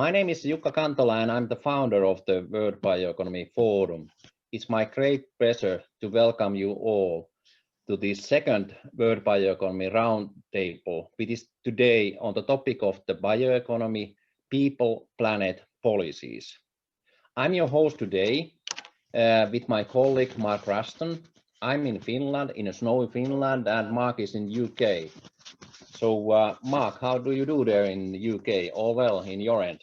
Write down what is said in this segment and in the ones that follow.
My name is Jukka Kantola and I'm the founder of the World Bioeconomy Forum. It's my great pleasure to welcome you all to this second World Bioeconomy Roundtable, which is today on the topic of the bioeconomy, people, planet, policies. I'm your host today with my colleague Mark Ruston. I'm in Finland, in a snowy Finland, and Mark is in UK. So Mark, how do you do there in the UK? All well in your end?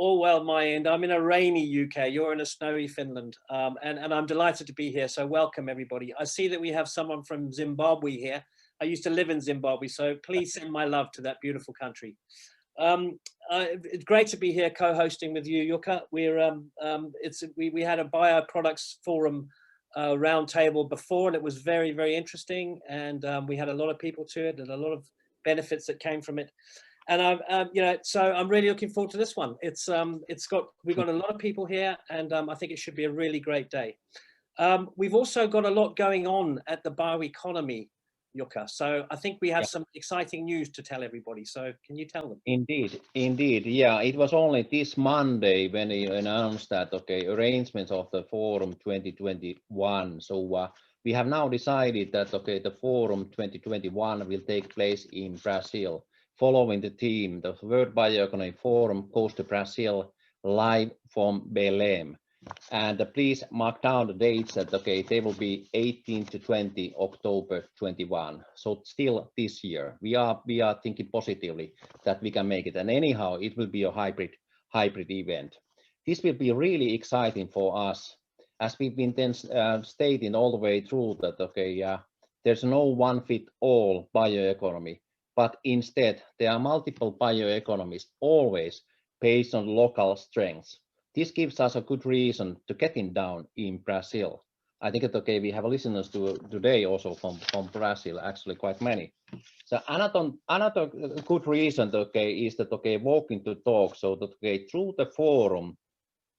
All well, my end. I'm in a rainy UK. You're in a snowy Finland, and I'm delighted to be here. So welcome, everybody. I see that we have someone from Zimbabwe here. I used to live in Zimbabwe, so please send my love to that beautiful country. It's great to be here co-hosting with you, Jukka. We had a bioproducts forum roundtable before, and it was very, very interesting. And we had a lot of people to it, and a lot of benefits that came from it. And so I'm really looking forward to this one. We've got a lot of people here, and I think it should be a really great day. We've also got a lot going on at the BioEconomy, Jukka. So I think we have some exciting news to tell everybody. So can you tell them? Indeed. Yeah, it was only this Monday when you announced that, arrangements of the Forum 2021. So we have now decided that, the Forum 2021 will take place in Brazil. Following the theme, the World Bioeconomy Forum goes to Brazil live from Belém. And please mark down the dates that they will be 18 to 20 October 21. So still this year, we are thinking positively that we can make it. And anyhow, it will be a hybrid event. This will be really exciting for us, as we've been then stating all the way through that there's no one fit all bioeconomy, but instead there are multiple bioeconomies always based on local strengths. This gives us a good reason to getting down in Brazil. I think that we have listeners today also from Brazil, actually quite many. So another good reason is that walking to talk, so that through the forum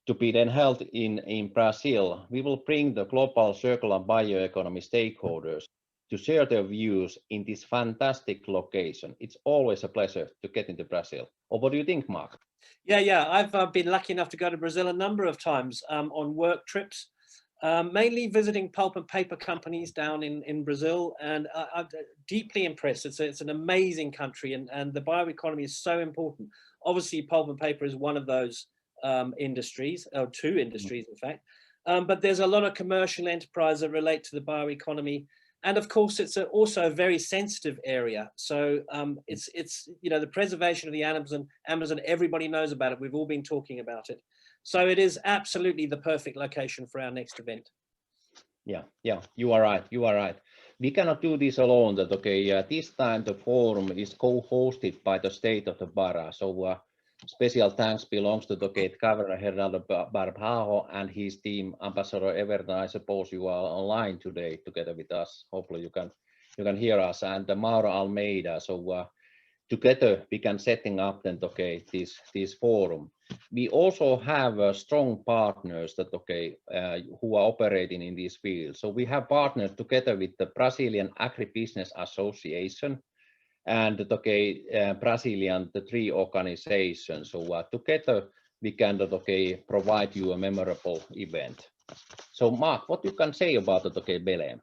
to be then held in Brazil, we will bring the global circular bioeconomy stakeholders to share their views in this fantastic location. It's always a pleasure to get into Brazil. Or what do you think, Mark? Yeah. I've been lucky enough to go to Brazil a number of times on work trips, mainly visiting pulp and paper companies down in Brazil, and I'm deeply impressed. It's an amazing country, and the bioeconomy is so important. Obviously, pulp and paper is one of those industries, or two industries, in fact. But there's a lot of commercial enterprise that relate to the bioeconomy. And of course, it's also a very sensitive area. So it's the preservation of the Amazon, everybody knows about it. We've all been talking about it. So it is absolutely the perfect location for our next event. Yeah, you are right. We cannot do this alone. This time the forum is co-hosted by the state of the Pará. So special thanks belongs to the Governor Hernando Barbajo and his team, Ambassador Everton. I suppose you are online today together with us. Hopefully you can hear us, and Mauro Almeida. So together we can setting up then this forum. We also have strong partners that who are operating in this field. So we have partners together with the Brazilian Agribusiness Association and Brazilian tree organizations. So together we can provide you a memorable event. So Mark, what you can say about Belém?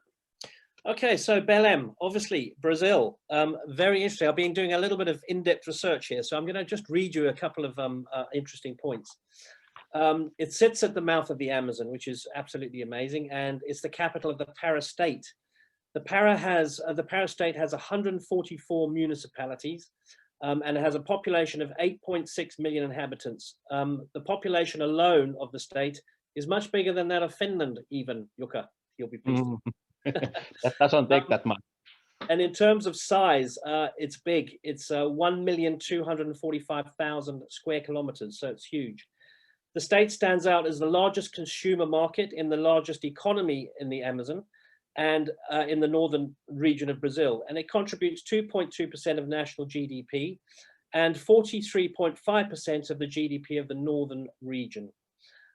Okay, so Belém, obviously Brazil, very interesting. I've been doing a little bit of in-depth research here, so I'm going to just read you a couple of interesting points. It sits at the mouth of the Amazon, which is absolutely amazing, and it's the capital of the Pará state. The Pará state has 144 municipalities, and it has a population of 8.6 million inhabitants. The population alone of the state is much bigger than that of Finland, even, Jukka. You'll be pleased. That doesn't take that much. And in terms of size, it's big. It's 1,245,000 square kilometers, so it's huge. The state stands out as the largest consumer market in the largest economy in the Amazon, and in the northern region of Brazil. And it contributes 2.2% of national GDP and 43.5% of the GDP of the northern region.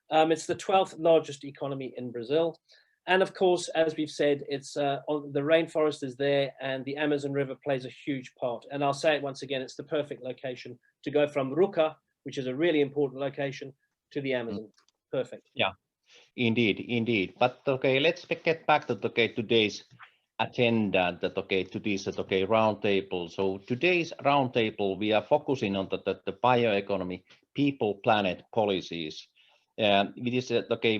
It's the 12th largest economy in Brazil. And of course, as we've said, it's the rainforest is there, and the Amazon River plays a huge part. And I'll say it once again, it's the perfect location to go from Ruka which is a really important location, to the Amazon. Perfect. Yeah, indeed. But okay, let's get back to today's agenda. To this roundtable. So today's roundtable, we are focusing on the bioeconomy, people, planet policies. It is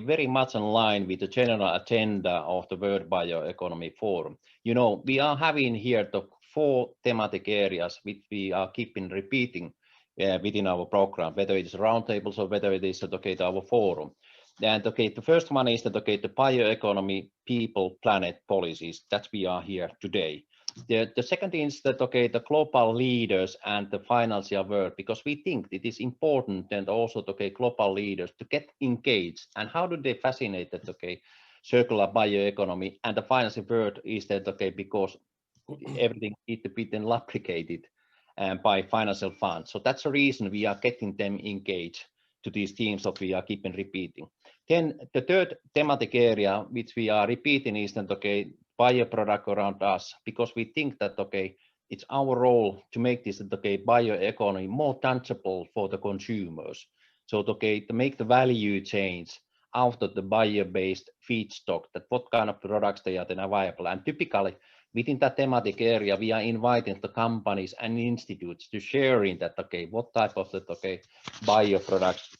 very much in line with the general agenda of the World Bioeconomy Forum. You know, we are having here the 4 thematic areas which we are keeping repeating within our program, whether it's roundtables or whether it is our forum. And the first one is the bioeconomy, people, planet policies that we are here today. The second is that the global leaders and the financial world, because we think it is important and also global leaders to get engaged. And how do they fascinate that circular bioeconomy and the financial world is that because everything needs to be then lubricated by financial funds. So that's the reason we are getting them engaged to these themes that we are keeping repeating. Then the third thematic area which we are repeating is that bioproduct around us, because we think that it's our role to make this bioeconomy more tangible for the consumers. So to make the value change out of the bio-based feedstock, that what kind of products they are then available. And typically within that thematic area, we are inviting the companies and institutes to share in that what type of the bioproducts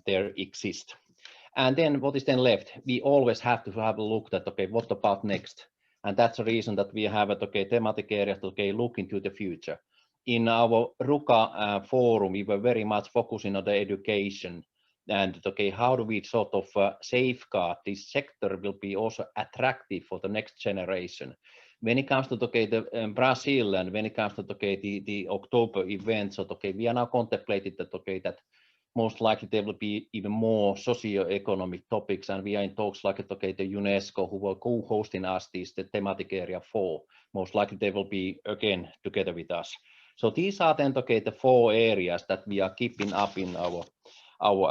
there exist. And then what is then left? We always have to have a look at what about next? And that's the reason that we have a thematic area to look into the future. In our RUCA forum, we were very much focusing on the education and how do we sort of safeguard this sector will be also attractive for the next generation. When it comes to the Brazil and when it comes to the October event, so we are now contemplating that most likely there will be even more socio-economic topics, and we are in talks like the UNESCO who will co-hosting us this the thematic area 4. Most likely they will be again together with us. So these are then the 4 areas that we are keeping up in our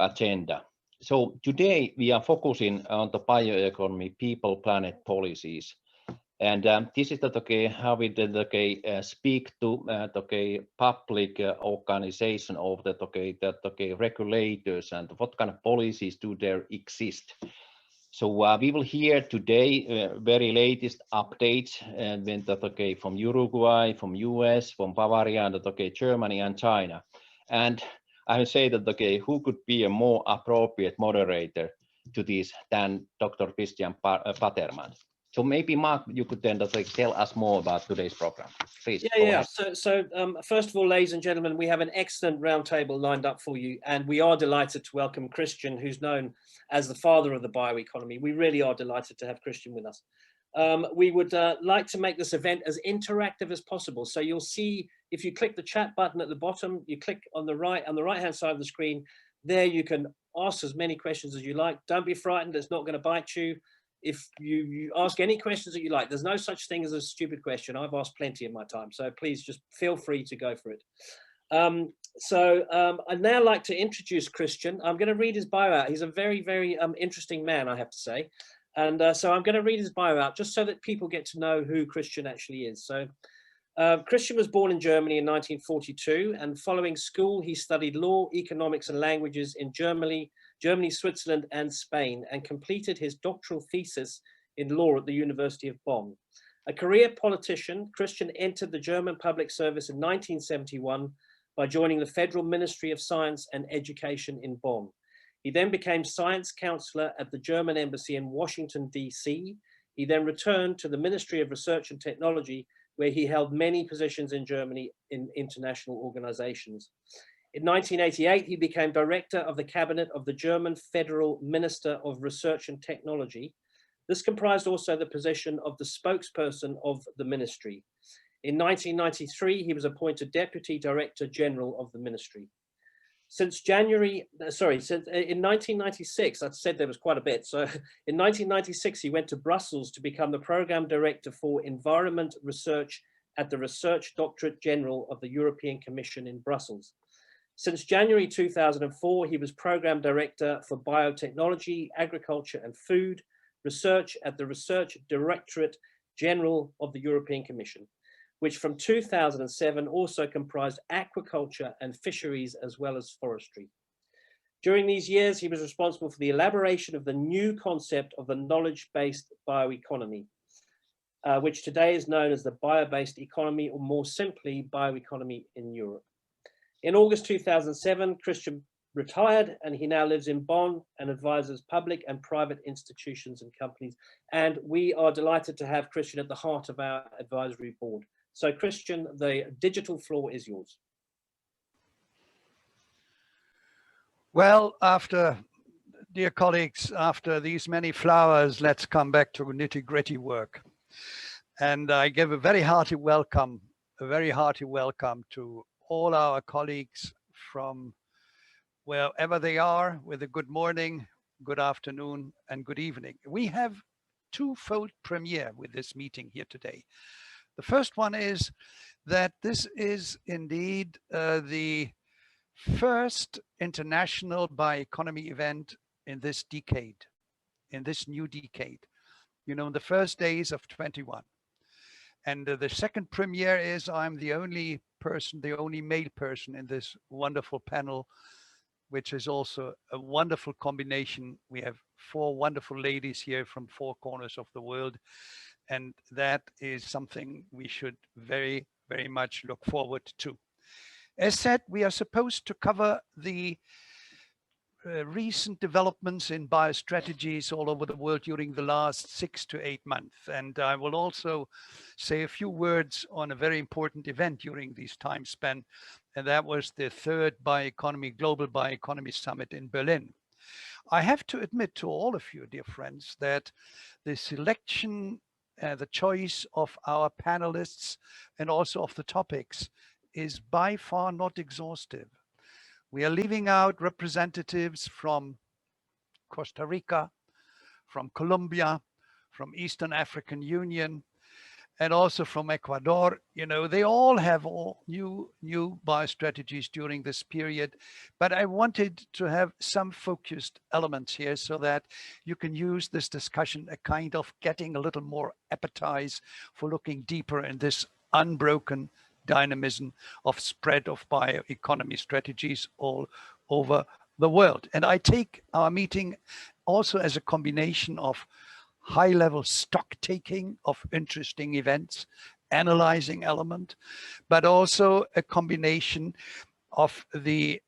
agenda. So today we are focusing on the bioeconomy, people, planet policies. And this is how we speak to public organization of the regulators and what kind of policies do there exist. So we will hear today very latest updates and then from Uruguay, from US, from Bavarian, Germany and China. And I would say that who could be a more appropriate moderator to this than Dr. Christian Patermann. So maybe Mark, you could then tell us more about today's program. Please. Yeah. So first of all, ladies and gentlemen, we have an excellent roundtable lined up for you, and we are delighted to welcome Christian, who's known as the father of the bioeconomy. We really are delighted to have Christian with us. We would like to make this event as interactive as possible. So you'll see, if you click the chat button at the bottom, you click on the right-hand side of the screen, there you can ask as many questions as you like. Don't be frightened, it's not going to bite you. If you ask any questions that you like, there's no such thing as a stupid question. I've asked plenty in my time, so please just feel free to go for it. I'd now like to introduce Christian. I'm going to read his bio out. He's a very, very interesting man, I have to say. And so I'm going to read his bio out just so that people get to know who Christian actually is. So Christian was born in Germany in 1942, and following school, he studied law, economics and languages in Germany, Switzerland and Spain, and completed his doctoral thesis in law at the University of Bonn. A career politician, Christian entered the German public service in 1971 by joining the Federal Ministry of Science and Education in Bonn. He then became science counselor at the German embassy in Washington, D.C. He then returned to the Ministry of Research and Technology, where he held many positions in Germany in international organizations. In 1988, he became director of the cabinet of the German Federal Minister of Research and Technology. This comprised also the position of the spokesperson of the ministry. In 1993, he was appointed Deputy Director General of the ministry. In 1996, I said there was quite a bit. So in 1996, he went to Brussels to become the Program Director for Environment Research at the Research Directorate General of the European Commission in Brussels. Since January 2004, he was Program Director for Biotechnology, Agriculture and Food Research at the Research Directorate General of the European Commission. which from 2007 also comprised aquaculture and fisheries as well as forestry. During these years, he was responsible for the elaboration of the new concept of the knowledge-based bioeconomy, which today is known as the bio-based economy, or more simply, bioeconomy in Europe. In August 2007, Christian retired, and he now lives in Bonn and advises public and private institutions and companies. And we are delighted to have Christian at the heart of our advisory board. So Christian, the digital floor is yours. Well, dear colleagues, after these many flowers, let's come back to nitty-gritty work. And I give a very hearty welcome to all our colleagues from wherever they are, with a good morning, good afternoon, and good evening. We have twofold premiere with this meeting here today. The first one is that this is indeed the first international bioeconomy event in this decade, in this new decade, you know, in the first days of 21. And the second premiere is I'm the only person, the only male person in this wonderful panel, which is also a wonderful combination. We have 4 wonderful ladies here from 4 corners of the world. And that is something we should very, very much look forward to. As said, we are supposed to cover the recent developments in biostrategies all over the world during the last 6 to 8 months. And I will also say a few words on a very important event during this time span, and that was the 3rd Global Bioeconomy Summit in Berlin. I have to admit to all of you, dear friends, that the selection, the choice of our panelists and also of the topics is by far not exhaustive. We are leaving out representatives from Costa Rica, from Colombia, from Eastern African Union, and also from Ecuador. You know, they all have new biostrategies during this period, but I wanted to have some focused elements here so that you can use this discussion a kind of getting a little more appetite for looking deeper in this unbroken dynamism of spread of bioeconomy strategies all over the world. And I take our meeting also as a combination of high-level stock taking of interesting events, analyzing element, but also a combination of the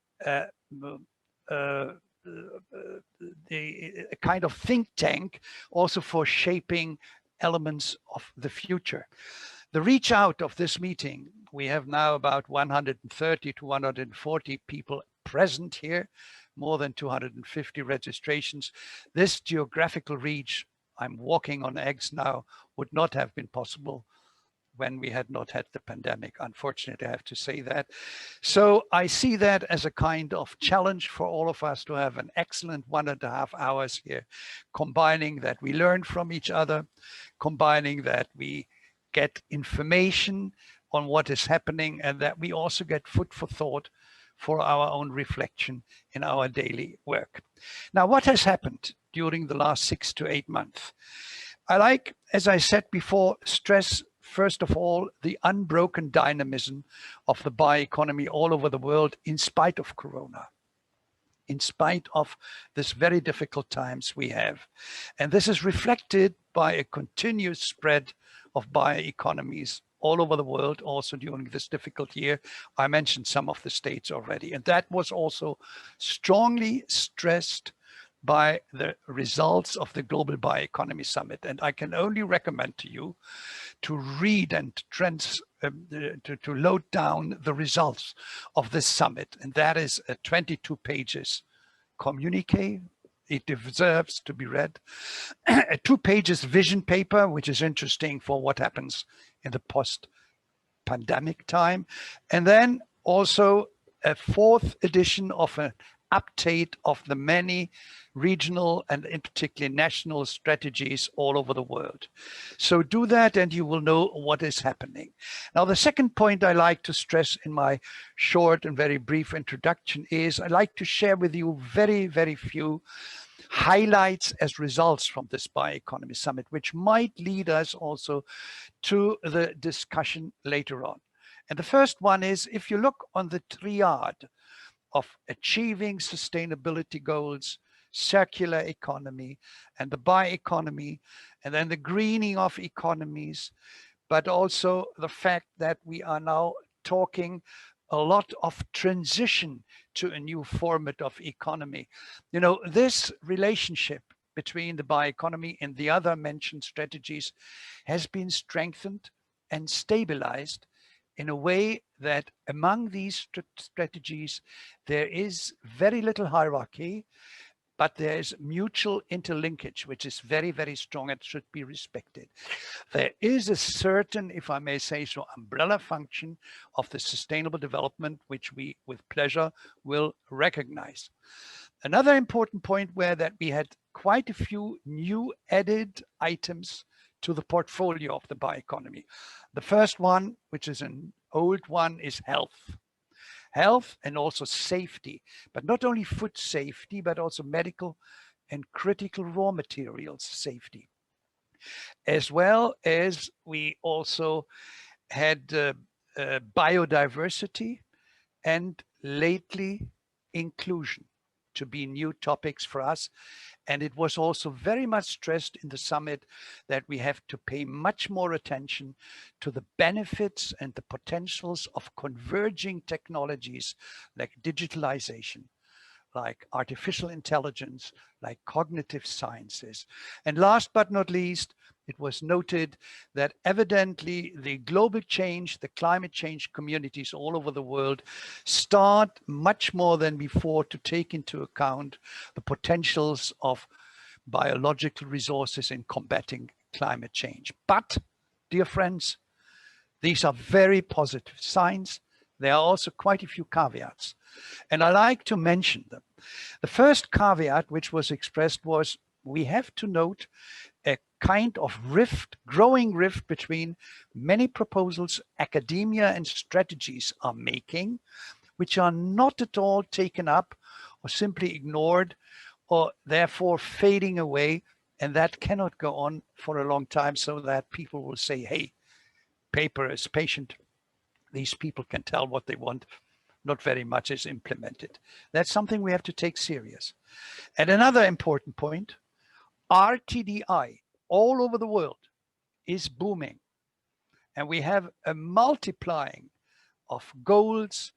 kind of think tank also for shaping elements of the future. The reach out of this meeting, we have now about 130 to 140 people present here, more than 250 registrations. This geographical reach, I'm walking on eggs now, would not have been possible when we had not had the pandemic. Unfortunately, I have to say that. So I see that as a kind of challenge for all of us to have an excellent 1.5 hours here, combining that we learn from each other, combining that we get information on what is happening, and that we also get food for thought for our own reflection in our daily work. Now, what has happened during the last 6 to 8 months? I like, as I said before, stress, first of all, the unbroken dynamism of the bioeconomy all over the world in spite of Corona, in spite of this very difficult times we have. And this is reflected by a continuous spread of bioeconomies all over the world, also during this difficult year. I mentioned some of the states already, and that was also strongly stressed by the results of the Global Bioeconomy Summit. And I can only recommend to you to read and to load down the results of this summit. And that is a 22 pages communique. It deserves to be read. A 2 pages vision paper, which is interesting for what happens in the post-pandemic time. And then also a 4th edition of an update of the many regional and in particular national strategies all over the world. So do that and you will know what is happening. Now, the second point I like to stress in my short and very brief introduction is I like to share with you very, very few highlights as results from this Bioeconomy Summit, which might lead us also to the discussion later on. And the first one is, if you look on the triad of achieving sustainability goals, circular economy, and the bioeconomy, and then the greening of economies, but also the fact that we are now talking a lot of transition to a new format of economy. You know, this relationship between the bioeconomy and the other mentioned strategies has been strengthened and stabilized in a way that among these strategies, there is very little hierarchy, but there is mutual interlinkage, which is very, very strong and should be respected. There is a certain, if I may say so, umbrella function of the sustainable development, which we with pleasure will recognize. Another important point where that we had quite a few new added items to the portfolio of the bioeconomy. The first one, which is an old one, is health. Health and also safety, but not only food safety, but also medical and critical raw materials safety. As well as we also had biodiversity and lately inclusion to be new topics for us. And it was also very much stressed in the summit that we have to pay much more attention to the benefits and the potentials of converging technologies like digitalization, like artificial intelligence, like cognitive sciences. And last but not least, it was noted that evidently the global change, the climate change communities all over the world start much more than before to take into account the potentials of biological resources in combating climate change. But, dear friends, these are very positive signs. There are also quite a few caveats, and I like to mention them. The first caveat which was expressed was we have to note a kind of rift, growing rift between many proposals academia and strategies are making, which are not at all taken up or simply ignored or therefore fading away. And that cannot go on for a long time so that people will say, hey, paper is patient. These people can tell what they want. Not very much is implemented. That's something we have to take serious. And another important point, RTDI all over the world is booming. And we have a multiplying of goals,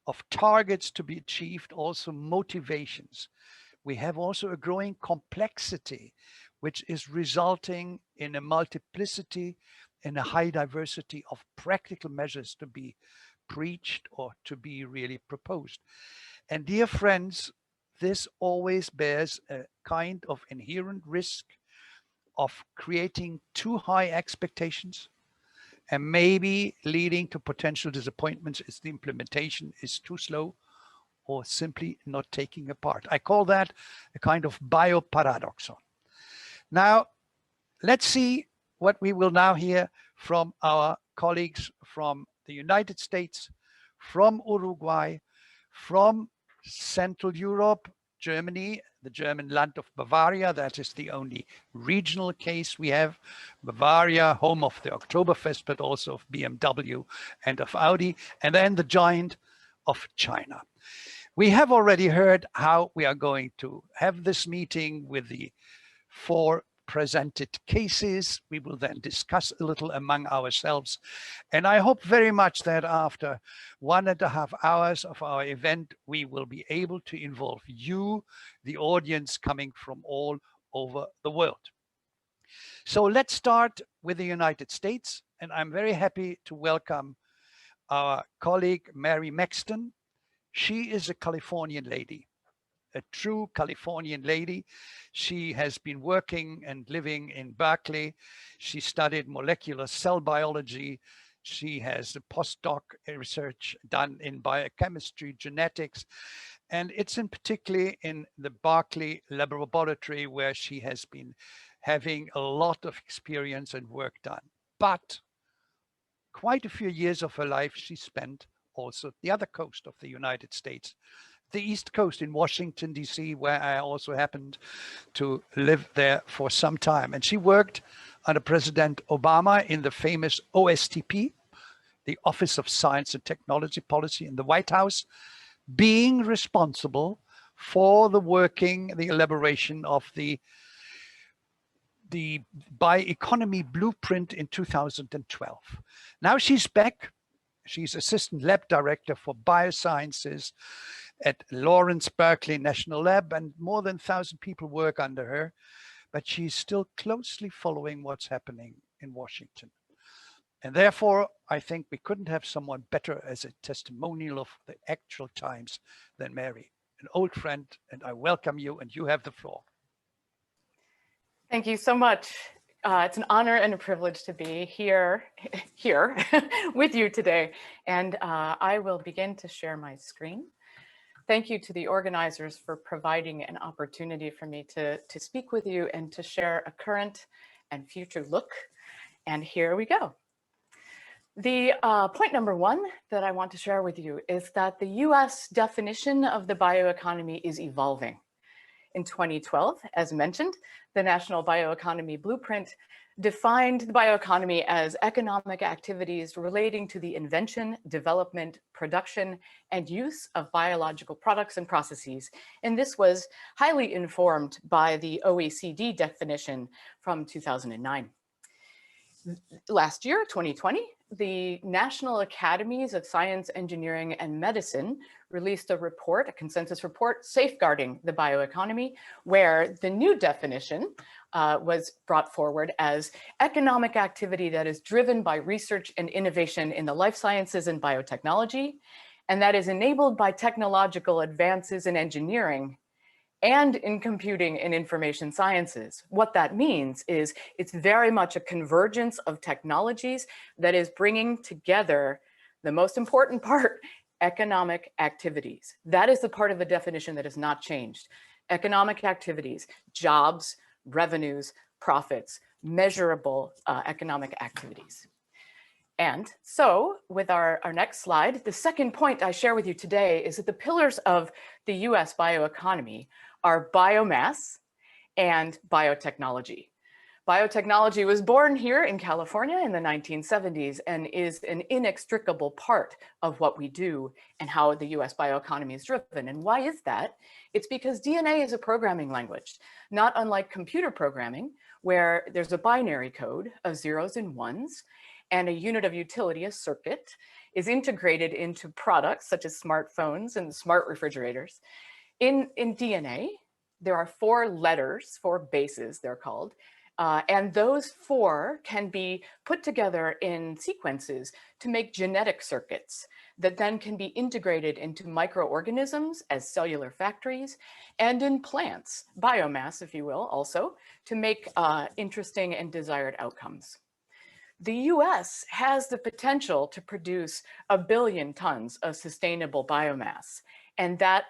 of targets to be achieved, also motivations. We have also a growing complexity, which is resulting in a multiplicity and a high diversity of practical measures to be preached or to be really proposed. And dear friends, this always bears a kind of inherent risk of creating too high expectations and maybe leading to potential disappointments if the implementation is too slow or simply not taking a part. I call that a kind of bioparadoxon. Now, let's see what we will now hear from our colleagues from the United States, from Uruguay, from Central Europe, Germany, the German land of Bavaria. That is the only regional case we have. Bavaria, home of the Oktoberfest, but also of BMW and of Audi, and then the giant of China. We have already heard how we are going to have this meeting with the 4 presented cases. We will then discuss a little among ourselves. And I hope very much that after 1.5 hours of our event, we will be able to involve you, the audience coming from all over the world. So let's start with the United States. And I'm very happy to welcome our colleague, Mary Maxton. She is a Californian lady. A true Californian lady. She has been working and living in Berkeley. She studied molecular cell biology. She has a postdoc research done in biochemistry, genetics, and it's in particularly in the Berkeley laboratory where she has been having a lot of experience and work done. But quite a few years of her life she spent also at the other coast of the United States, the East Coast in Washington, D.C., where I also happened to live there for some time. And she worked under President Obama in the famous OSTP, the Office of Science and Technology Policy in the White House, being responsible for the elaboration of the BioEconomy blueprint in 2012. Now she's back. She's Assistant Lab Director for Biosciences at Lawrence Berkeley National Lab, and more than 1,000 people work under her, but she's still closely following what's happening in Washington. And therefore, I think we couldn't have someone better as a testimonial of the actual times than Mary, an old friend, and I welcome you, and you have the floor. Thank you so much. It's an honor and a privilege to be here with you today. And I will begin to share my screen. Thank you to the organizers for providing an opportunity for me to speak with you and to share a current and future look. And here we go. The point number one that I want to share with you is that the US definition of the bioeconomy is evolving. In 2012, as mentioned, the National Bioeconomy Blueprint defined the bioeconomy as economic activities relating to the invention, development, production, and use of biological products and processes. And this was highly informed by the OECD definition from 2009. Last year, 2020, the National Academies of Science, Engineering, and Medicine released a report, a consensus report, Safeguarding the Bioeconomy, where the new definition was brought forward as economic activity that is driven by research and innovation in the life sciences and biotechnology, and that is enabled by technological advances in engineering and in computing and information sciences. What that means is it's very much a convergence of technologies that is bringing together the most important part, economic activities. That is the part of the definition that has not changed. Economic activities, jobs, revenues, profits, measurable economic activities. And so with our next slide, the second point I share with you today is that the pillars of the US bioeconomy are biomass and biotechnology. Biotechnology was born here in California in the 1970s and is an inextricable part of what we do and how the US bioeconomy is driven. And why is that? It's because DNA is a programming language, not unlike computer programming, where there's a binary code of zeros and ones, and a unit of utility, a circuit, is integrated into products such as smartphones and smart refrigerators. In DNA, there are 4 letters, 4 bases they're called, and those 4 can be put together in sequences to make genetic circuits that then can be integrated into microorganisms as cellular factories, and in plants, biomass, if you will, also, to make interesting and desired outcomes. The US has the potential to produce 1 billion tons of sustainable biomass, and that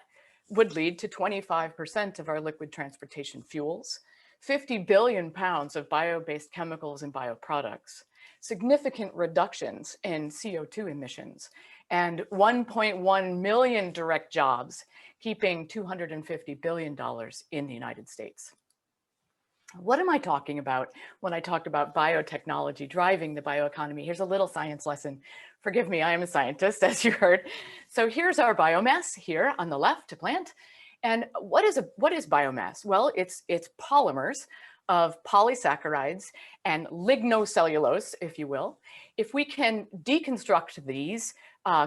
would lead to 25% of our liquid transportation fuels, 50 billion pounds of bio-based chemicals and bioproducts, significant reductions in CO2 emissions, and 1.1 million direct jobs, keeping $250 billion in the United States. What am I talking about when I talk about biotechnology driving the bioeconomy? Here's a little science lesson. Forgive me, I am a scientist, as you heard. So here's our biomass here on the left, a plant. And what is biomass? Well, it's polymers of polysaccharides and lignocellulose, if you will. If we can deconstruct these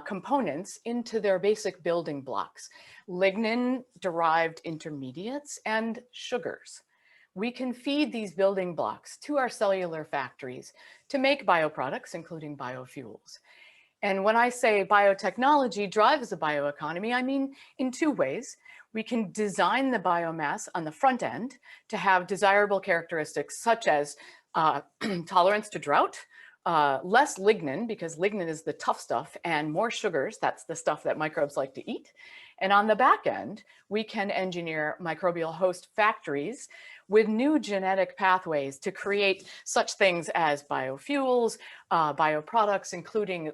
components into their basic building blocks, lignin-derived intermediates and sugars, we can feed these building blocks to our cellular factories to make bioproducts, including biofuels. And when I say biotechnology drives the bioeconomy, I mean in 2 ways. We can design the biomass on the front end to have desirable characteristics such as tolerance to drought, less lignin, because lignin is the tough stuff, and more sugars, that's the stuff that microbes like to eat. And on the back end, we can engineer microbial host factories with new genetic pathways to create such things as biofuels, bioproducts, including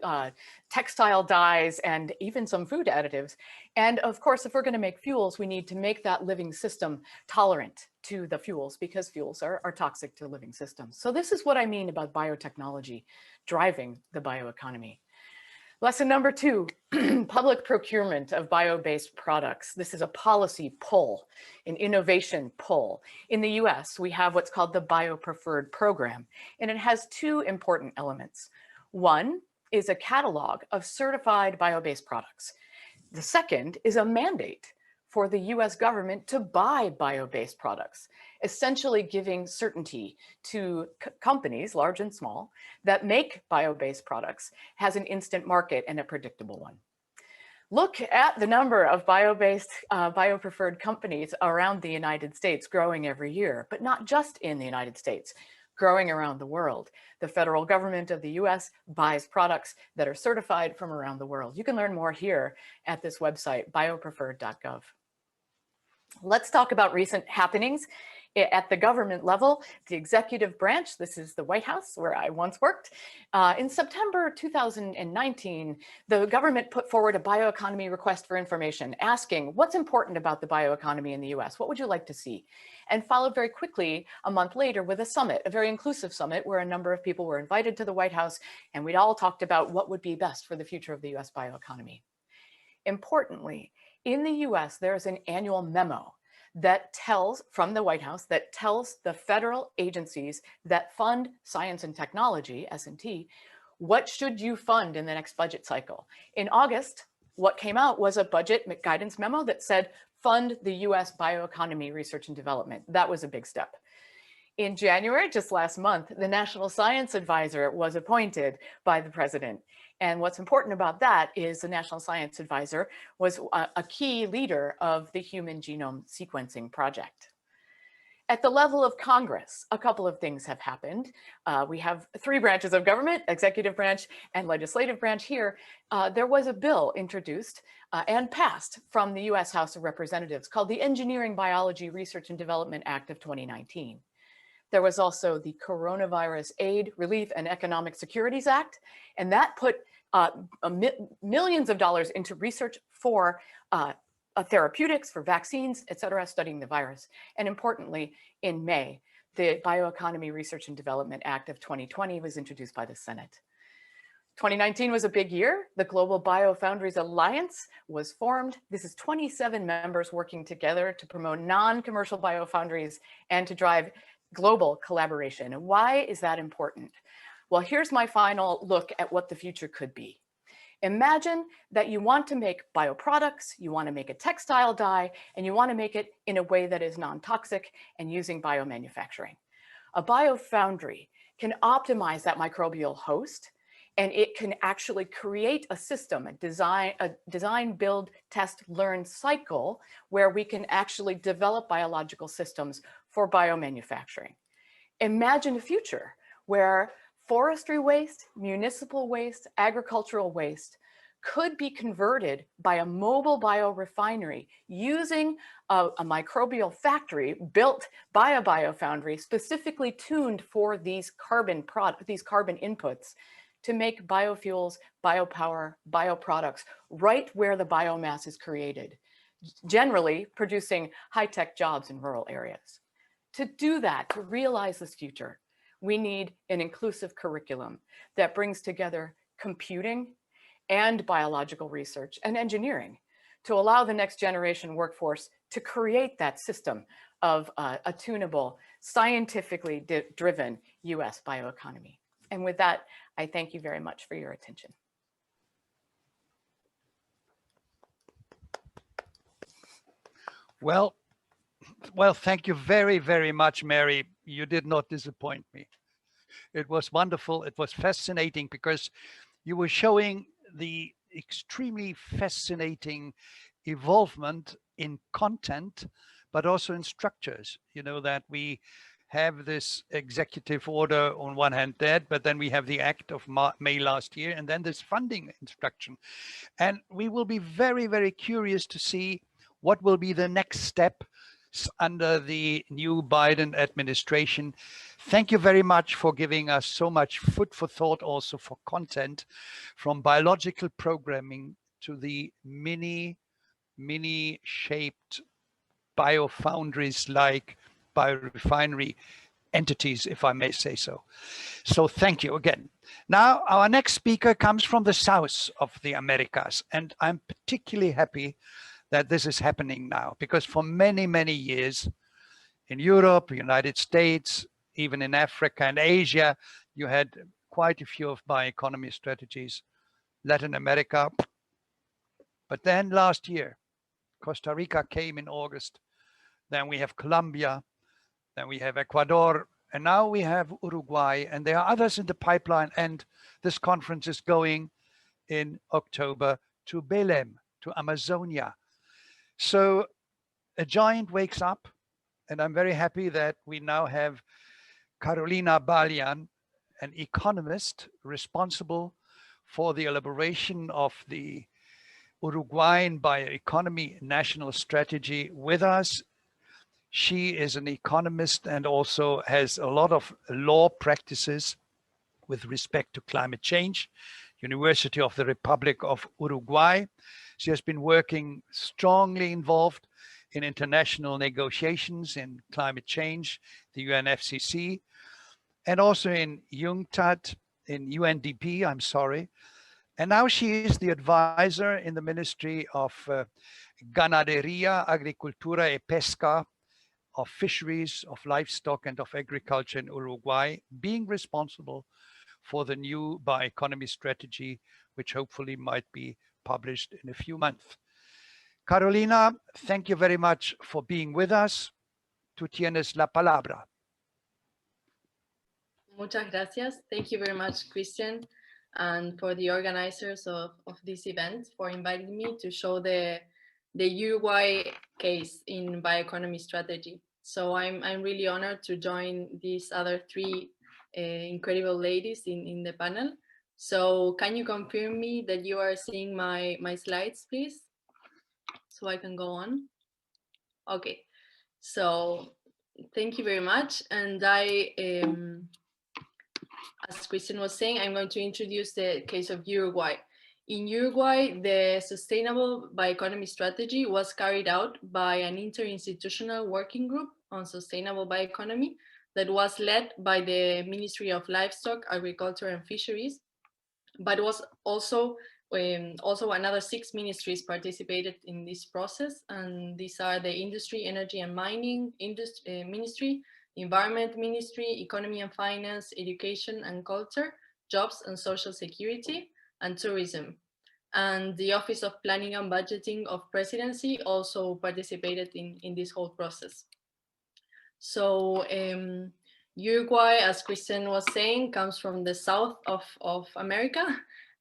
textile dyes and even some food additives. And of course, if we're going to make fuels, we need to make that living system tolerant to the fuels, because fuels are toxic to living systems. So this is what I mean about biotechnology driving the bioeconomy. Lesson number 2, public procurement of bio-based products. This is a policy pull, an innovation pull. In the US, we have what's called the Bio Preferred program, and it has 2 important elements. One is a catalog of certified bio-based products. The second is a mandate for the US government to buy bio-based products, essentially giving certainty to companies, large and small, that make bio-based products, has an instant market and a predictable one. Look at the number of bio-based, bio-preferred companies around the United States growing every year, but not just in the United States, growing around the world. The federal government of the US buys products that are certified from around the world. You can learn more here at this website, biopreferred.gov. Let's talk about recent happenings at the government level. The executive branch, this is the White House where I once worked. In September 2019, the government put forward a bioeconomy request for information asking what's important about the bioeconomy in the US? What would you like to see? And followed very quickly a month later with a summit, a very inclusive summit where a number of people were invited to the White House, and we'd all talked about what would be best for the future of the US bioeconomy. Importantly, in the US, there's an annual memo that tells, from the White House, that tells the federal agencies that fund science and technology, S&T, what should you fund in the next budget cycle. In August, what came out was a budget guidance memo that said, fund the US bioeconomy research and development. That was a big step. In January, just last month, the National Science Advisor was appointed by the president. And what's important about that is the National Science Advisor was a key leader of the Human Genome Sequencing Project. At the level of Congress, a couple of things have happened. We have 3 branches of government, executive branch and legislative branch here. There was a bill introduced and passed from the US House of Representatives called the Engineering, Biology, Research and Development Act of 2019. There was also the Coronavirus Aid, Relief and Economic Securities Act, and that put millions of dollars into research for therapeutics, for vaccines, et cetera, studying the virus. And importantly, in May, the Bioeconomy Research and Development Act of 2020 was introduced by the Senate. 2019 was a big year. The Global Biofoundries Alliance was formed. This is 27 members working together to promote non-commercial biofoundries and to drive global collaboration. And why is that important? Well, here's my final look at what the future could be. Imagine that you want to make bioproducts, you want to make a textile dye, and you want to make it in a way that is non-toxic and using biomanufacturing. A biofoundry can optimize that microbial host, and it can actually create a system, a design, build, test, learn cycle where we can actually develop biological systems for biomanufacturing. Imagine a future where forestry waste, municipal waste, agricultural waste could be converted by a mobile bio refinery using a microbial factory built by a biofoundry specifically tuned for these carbon inputs to make biofuels, biopower, bioproducts right where the biomass is created, generally producing high-tech jobs in rural areas. To do that, to realize this future, we need an inclusive curriculum that brings together computing and biological research and engineering to allow the next generation workforce to create that system of a tunable, scientifically driven US bioeconomy. And with that, I thank you very much for your attention. Well, thank you very, very much, Mary. You did not disappoint me. It was wonderful. It was fascinating because you were showing the extremely fascinating evolvement in content, but also in structures. You know, that we have this executive order on one hand dead, but then we have the act of May last year, and then this funding instruction. And we will be very, very curious to see what will be the next step under the new Biden administration. Thank you very much for giving us so much food for thought, also for content, from biological programming to the mini shaped biofoundries like biorefinery entities, if I may say so. So thank you again. Now, our next speaker comes from the south of the Americas, and I'm particularly happy that this is happening now, because for many, many years in Europe, United States, even in Africa and Asia, you had quite a few of bioeconomy strategies. Latin America. But then last year, Costa Rica came in August. Then we have Colombia. Then we have Ecuador. And now we have Uruguay. And there are others in the pipeline. And this conference is going in October to Belém, to Amazonia. So a giant wakes up. And I'm very happy that we now have Carolina Balian, an economist responsible for the elaboration of the Uruguayan bioeconomy national strategy with us. She is an economist and also has a lot of law practices with respect to climate change, University of the Republic of Uruguay. She has been working strongly involved in international negotiations in climate change, the UNFCCC, and also in UNCTAD, in UNDP, I'm sorry. And now she is the advisor in the Ministry of Ganadería, Agricultura y Pesca, of Fisheries, of Livestock and of Agriculture in Uruguay, being responsible for the new bioeconomy strategy, which hopefully might be published in a few months. Carolina, thank you very much for being with us. Tú tienes la palabra. Muchas gracias. Thank you very much, Christian, and for the organizers of this event for inviting me to show the Uruguay case in bioeconomy strategy. So I'm really honored to join these other three incredible ladies in the panel. So can you confirm me that you are seeing my slides, please? So I can go on. Okay, so thank you very much. And as Christian was saying, I'm going to introduce the case of Uruguay. In Uruguay, the Sustainable Bioeconomy Strategy was carried out by an interinstitutional working group on sustainable bioeconomy that was led by the Ministry of Livestock, Agriculture and Fisheries, but was also another 6 ministries participated in this process, and these are the Industry, Energy and Mining Ministry, Environment Ministry, Economy and Finance, Education and Culture, Jobs and Social Security, and Tourism. And the Office of Planning and Budgeting of Presidency also participated in this whole process. So Uruguay, as Christian was saying, comes from the south of America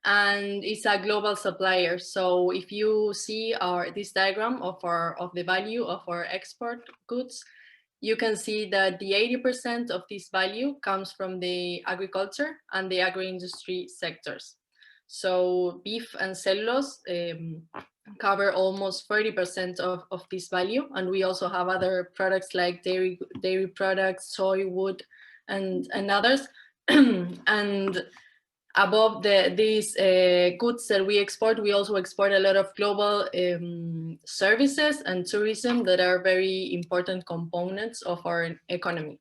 and it's a global supplier. So if you see this diagram of the value of our export goods, you can see that the 80% of this value comes from the agriculture and the agro-industry sectors. So beef and cellulose cover almost 30% of this value. And we also have other products like dairy products, soy, wood, and others. And above these goods that we export, we also export a lot of global services and tourism that are very important components of our economy.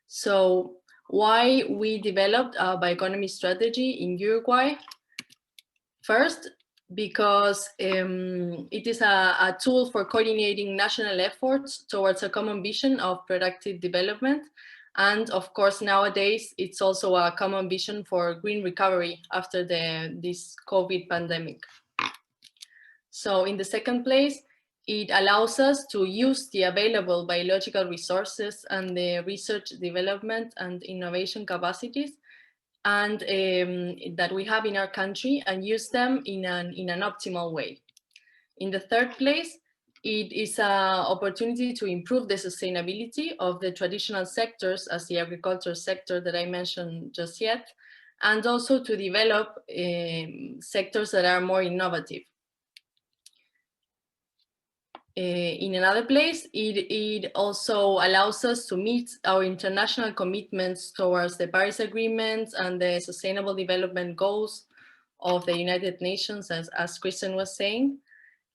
So why we developed a bioeconomy strategy in Uruguay? First, because it is a tool for coordinating national efforts towards a common vision of productive development. And of course, nowadays, it's also a common vision for green recovery after this COVID pandemic. So in the second place, it allows us to use the available biological resources and the research, development, and innovation capacities and that we have in our country and use them in an optimal way. In the third place, it is an opportunity to improve the sustainability of the traditional sectors as the agriculture sector that I mentioned just yet, and also to develop sectors that are more innovative. in another place, it also allows us to meet our international commitments towards the Paris Agreement and the Sustainable Development Goals of the United Nations, as Kristen was saying.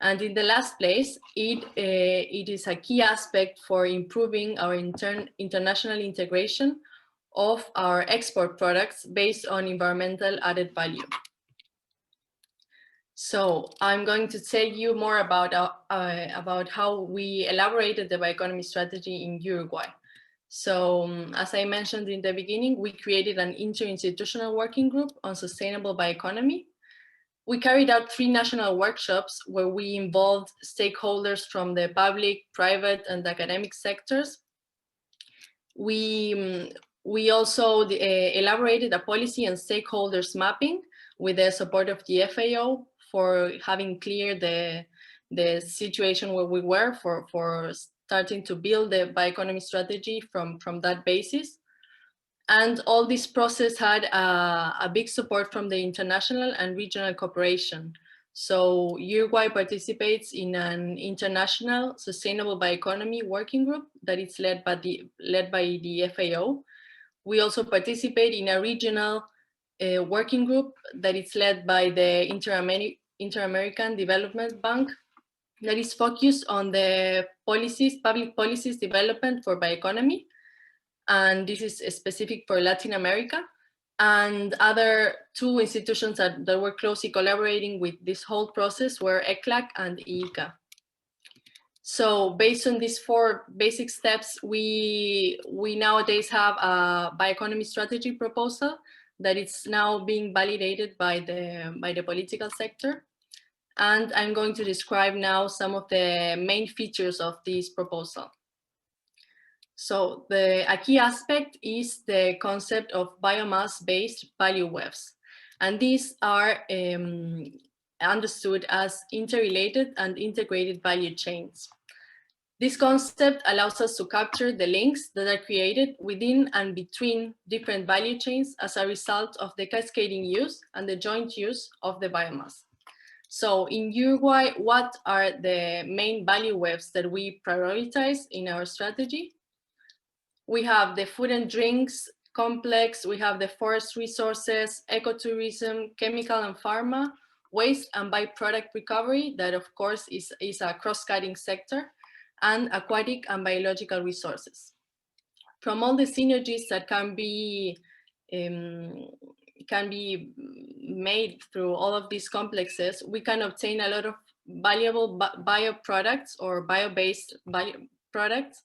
And in the last place, it is a key aspect for improving our international integration of our export products based on environmental added value. So I'm going to tell you more about how we elaborated the bioeconomy strategy in Uruguay. So as I mentioned in the beginning, we created an interinstitutional working group on sustainable bioeconomy. We carried out 3 national workshops where we involved stakeholders from the public, private, and academic sectors. We also elaborated a policy and stakeholders mapping with the support of the FAO for having cleared the situation where we were for starting to build the bioeconomy strategy from that basis. And all this process had a big support from the international and regional cooperation. So Uruguay participates in an international sustainable bioeconomy working group that is led by the FAO. We also participate in a regional working group that is led by the Inter-American Development Bank that is focused on the public policies development for bioeconomy. And this is specific for Latin America. And other 2 institutions that were closely collaborating with this whole process were ECLAC and IICA. So based on these 4 basic steps, we nowadays have a bioeconomy strategy proposal that is now being validated by the political sector. And I'm going to describe now some of the main features of this proposal. So a key aspect is the concept of biomass-based value webs. And these are understood as interrelated and integrated value chains. This concept allows us to capture the links that are created within and between different value chains as a result of the cascading use and the joint use of the biomass. So in Uruguay, what are the main value webs that we prioritize in our strategy? We have the food and drinks complex, we have the forest resources, ecotourism, chemical and pharma, waste and byproduct recovery, that of course is a cross-cutting sector, and aquatic and biological resources. From all the synergies that can be made through all of these complexes, we can obtain a lot of valuable bioproducts or bio-based products.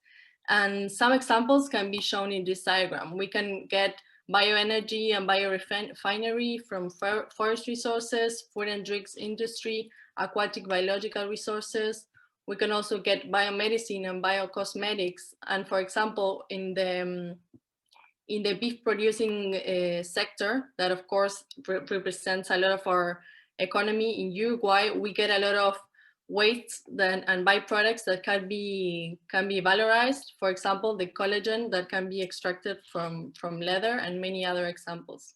And some examples can be shown in this diagram. We can get bioenergy and biorefinery from forest resources, food and drinks industry, aquatic biological resources. We can also get biomedicine and biocosmetics. And for example, in the beef producing sector, that of course represents a lot of our economy in Uruguay, we get a lot of waste and byproducts that can be valorized. For example, the collagen that can be extracted from leather and many other examples.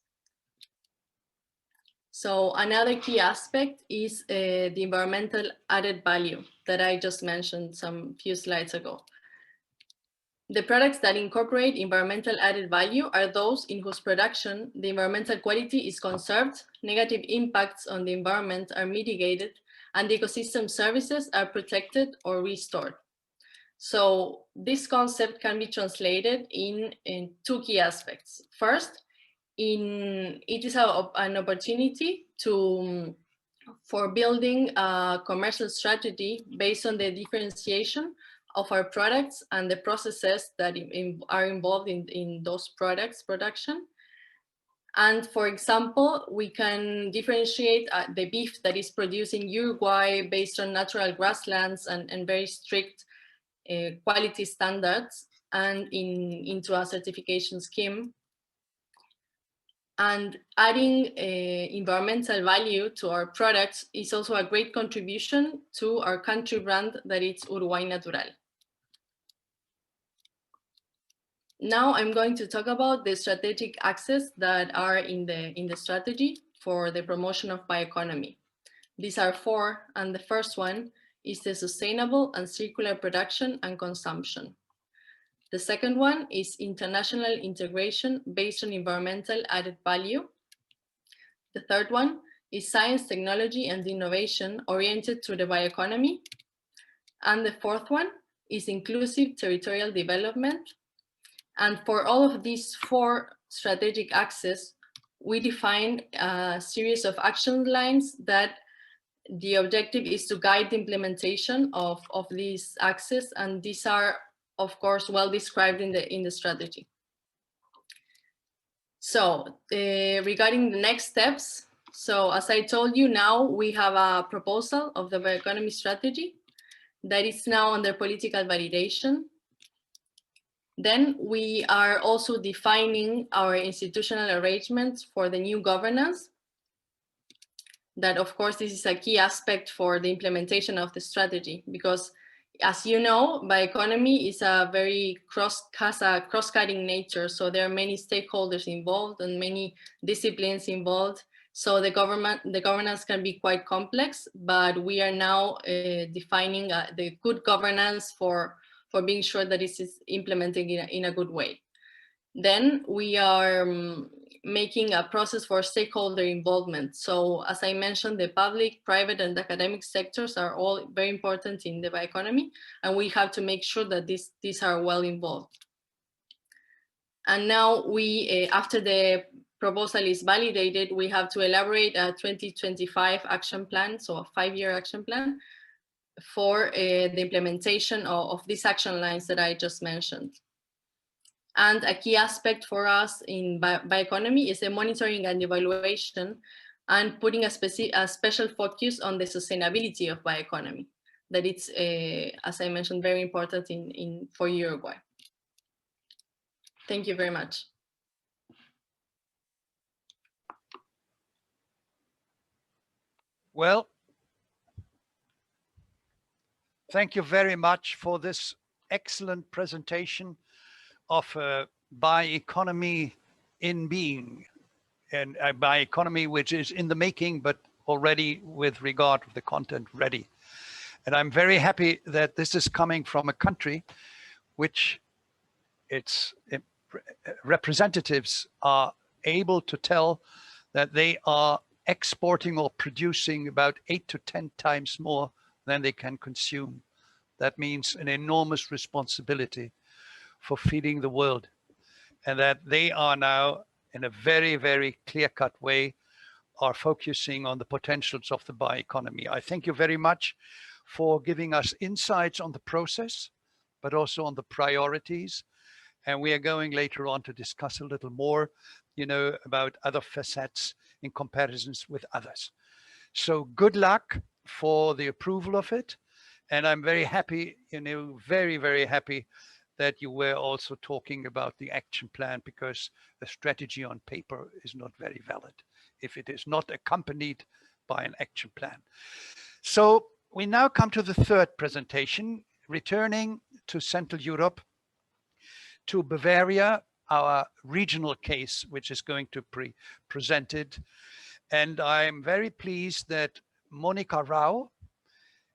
So another key aspect is the environmental added value that I just mentioned some few slides ago. The products that incorporate environmental added value are those in whose production the environmental quality is conserved, negative impacts on the environment are mitigated, and the ecosystem services are protected or restored. So this concept can be translated in 2 key aspects. First, it is an opportunity for building a commercial strategy based on the differentiation of our products and the processes that are involved in those products production. And for example, we can differentiate the beef that is produced in Uruguay based on natural grasslands and very strict quality standards and into a certification scheme. And adding environmental value to our products is also a great contribution to our country brand that is Uruguay Natural. Now I'm going to talk about the strategic axes that are in the strategy for the promotion of bioeconomy. These are 4, and the first one is the sustainable and circular production and consumption. The second one is international integration based on environmental added value. The third one is science, technology, and innovation oriented to the bioeconomy. And the fourth one is inclusive territorial development. And for all of these four strategic axes, we define a series of action lines that the objective is to guide the implementation of these axes. And these are, of course, well described in the strategy. So regarding the next steps, so as I told you, now we have a proposal of the bioeconomy strategy that is now under political validation. Then we are also defining our institutional arrangements for the new governance. That, of course, this is a key aspect for the implementation of the strategy, because as you know, bioeconomy is has a cross-cutting nature. So there are many stakeholders involved and many disciplines involved. So the governance can be quite complex, but we are now defining the good governance for being sure that this is implemented in a good way. Then we are making a process for stakeholder involvement. So as I mentioned, the public, private, and academic sectors are all very important in the bioeconomy, and we have to make sure that these are well involved. And now we, after the proposal is validated, we have to elaborate a 2025 action plan, so a 5-year action plan for the implementation of these action lines that I just mentioned. And a key aspect for us in bioeconomy is the monitoring and evaluation, and putting a special focus on the sustainability of bioeconomy. That it's, as I mentioned, very important for Uruguay. Thank you very much. Well, thank you very much for this excellent presentation of bioeconomy in being, and a bioeconomy which is in the making, but already with regard to the content ready. And I'm very happy that this is coming from a country which its representatives are able to tell that they are exporting or producing about 8 to 10 times more than they can consume. That means an enormous responsibility for feeding the world, and that they are now in a very, very clear-cut way are focusing on the potentials of the bioeconomy. I thank you very much for giving us insights on the process, but also on the priorities. And we are going later on to discuss a little more, about other facets in comparisons with others. So good luck for the approval of it. And I'm very happy, very, very happy that you were also talking about the action plan, because the strategy on paper is not very valid if it is not accompanied by an action plan. So we now come to the third presentation, returning to Central Europe, to Bavaria, our regional case, which is going to be presented. And I'm very pleased that Monika Rauh,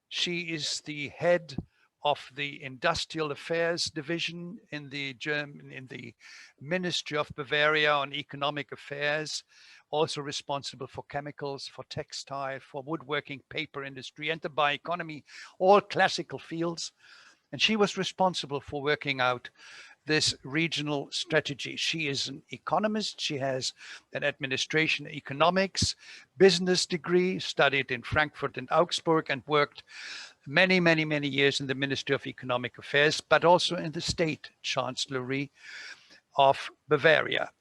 she is the head of the Industrial Affairs Division in the Ministry of Bavaria on Economic Affairs, also responsible for chemicals, for textile, for woodworking, paper industry, and the bioeconomy, all classical fields. And she was responsible for working out this regional strategy. She is an economist. She has an administration economics business degree, studied in Frankfurt and Augsburg, and worked many, many, many years in the Ministry of Economic Affairs, but also in the State Chancellery of Bavaria.